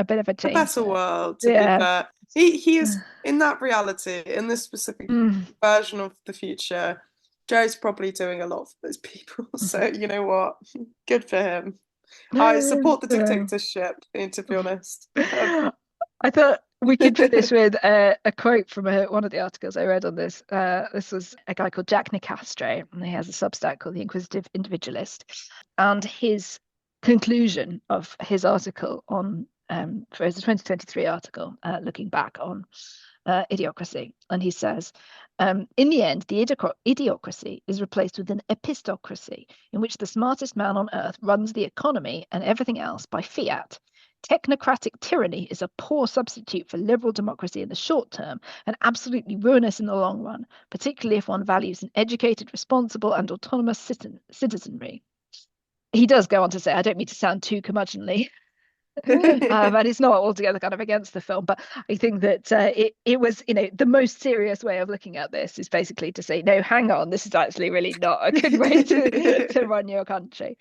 bit of a change, a better world, to be fair. He is in that reality, in this specific version of the future. Joe's probably doing a lot for those people. So you know what? Good for him. I support the dictatorship, to be honest. I thought we could finish with a quote from one of the articles I read on this. This was a guy called Jack Nicastro, and he has a Substack called The Inquisitive Individualist. And his conclusion of his article on, for his 2023 article, looking back on Idiocracy. And he says, in the end, the idiocracy is replaced with an epistocracy in which the smartest man on earth runs the economy and everything else by fiat. Technocratic tyranny is a poor substitute for liberal democracy in the short term and absolutely ruinous in the long run, particularly if one values an educated, responsible, and autonomous citizenry. He does go on to say, I don't mean to sound too curmudgeonly, and it's not altogether kind of against the film, but I think that it was, the most serious way of looking at this is basically to say, no, hang on, this is actually really not a good way to run your country.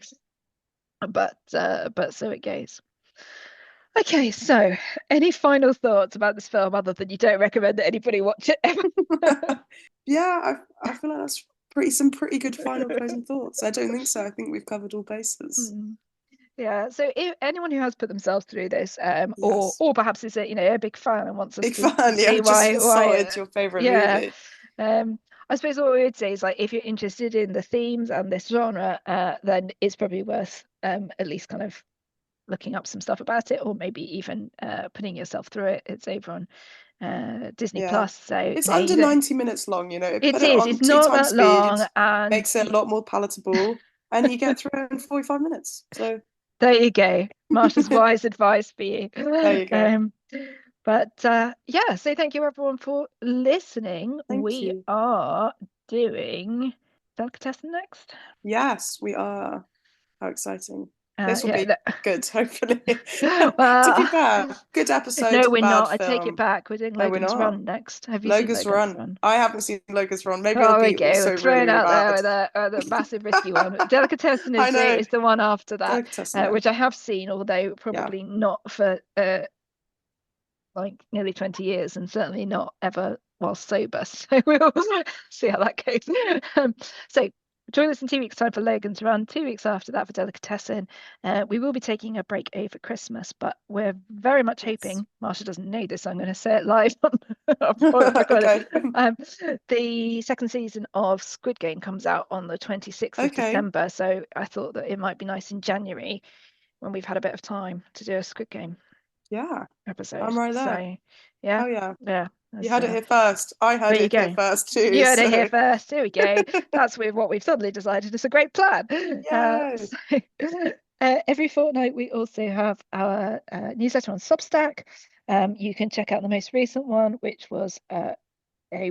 But so it goes. Okay, so any final thoughts about this film other than you don't recommend that anybody watch it? Yeah, I feel like that's some pretty good final closing thoughts. I don't think so. I think we've covered all bases. Yeah, so if anyone who has put themselves through this, or perhaps is a big fan and wants us to see why it's your favorite movie. I suppose what we would say is, like, if you're interested in the themes and this genre, then it's probably worth at least kind of looking up some stuff about it, or maybe even putting yourself through it. It's over on Disney Plus, so it's under 90 minutes long. It is. It's not that long, and makes it a lot more palatable, and you get through it in 45 minutes. So there you go, Masha's wise advice for you. There you go. But yeah, so thank you everyone for listening. We are doing Delicatessen next. Yes, we are. How exciting. This will be good, hopefully. To be fair, good episode. No, we're not. Film. I take it back. We're doing Logan's Run next. Have you Logan's seen Logan's Run? I haven't seen Logan's Run. Maybe it'll be also throw it really out bad. there with a massive risky one. Delicatessen is the one after that, which I have seen, although probably not for like nearly 20 years, and certainly not ever while sober. So we'll see how that goes. So join us in 2 weeks' time for Logan's Run, 2 weeks after that for Delicatessen. We will be taking a break over Christmas, but we're very much hoping, Masha doesn't know this, so I'm going to say it live on okay. The second season of Squid Game comes out on the 26th of December, so I thought that it might be nice in January when we've had a bit of time to do a Squid Game episode. I'm right there. So yeah. Oh yeah. You had it here first. I heard it here first too. You heard it here first. Here we go. That's what we've suddenly decided. It's a great plan. Every fortnight we also have our newsletter on Substack. You can check out the most recent one, which was a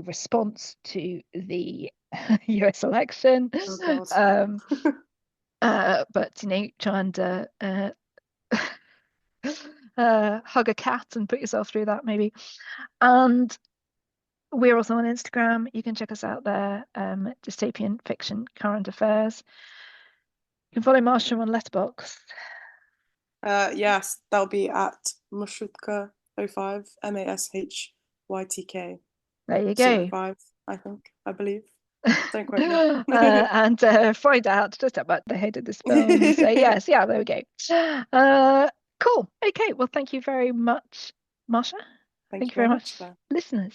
response to the US election. But try and hug a cat and put yourself through that maybe. And we're also on Instagram. You can check us out there. Dystopian Fiction Current Affairs. You can follow Masha on Letterboxd. Yes, that'll be at Mashytka05, MASHYTK. There you go. 05, I believe. Don't quote me. And find out just how much they hated this film. So yes, there we go. Cool. Okay. Well, thank you very much, Masha. Thank you very much, listeners.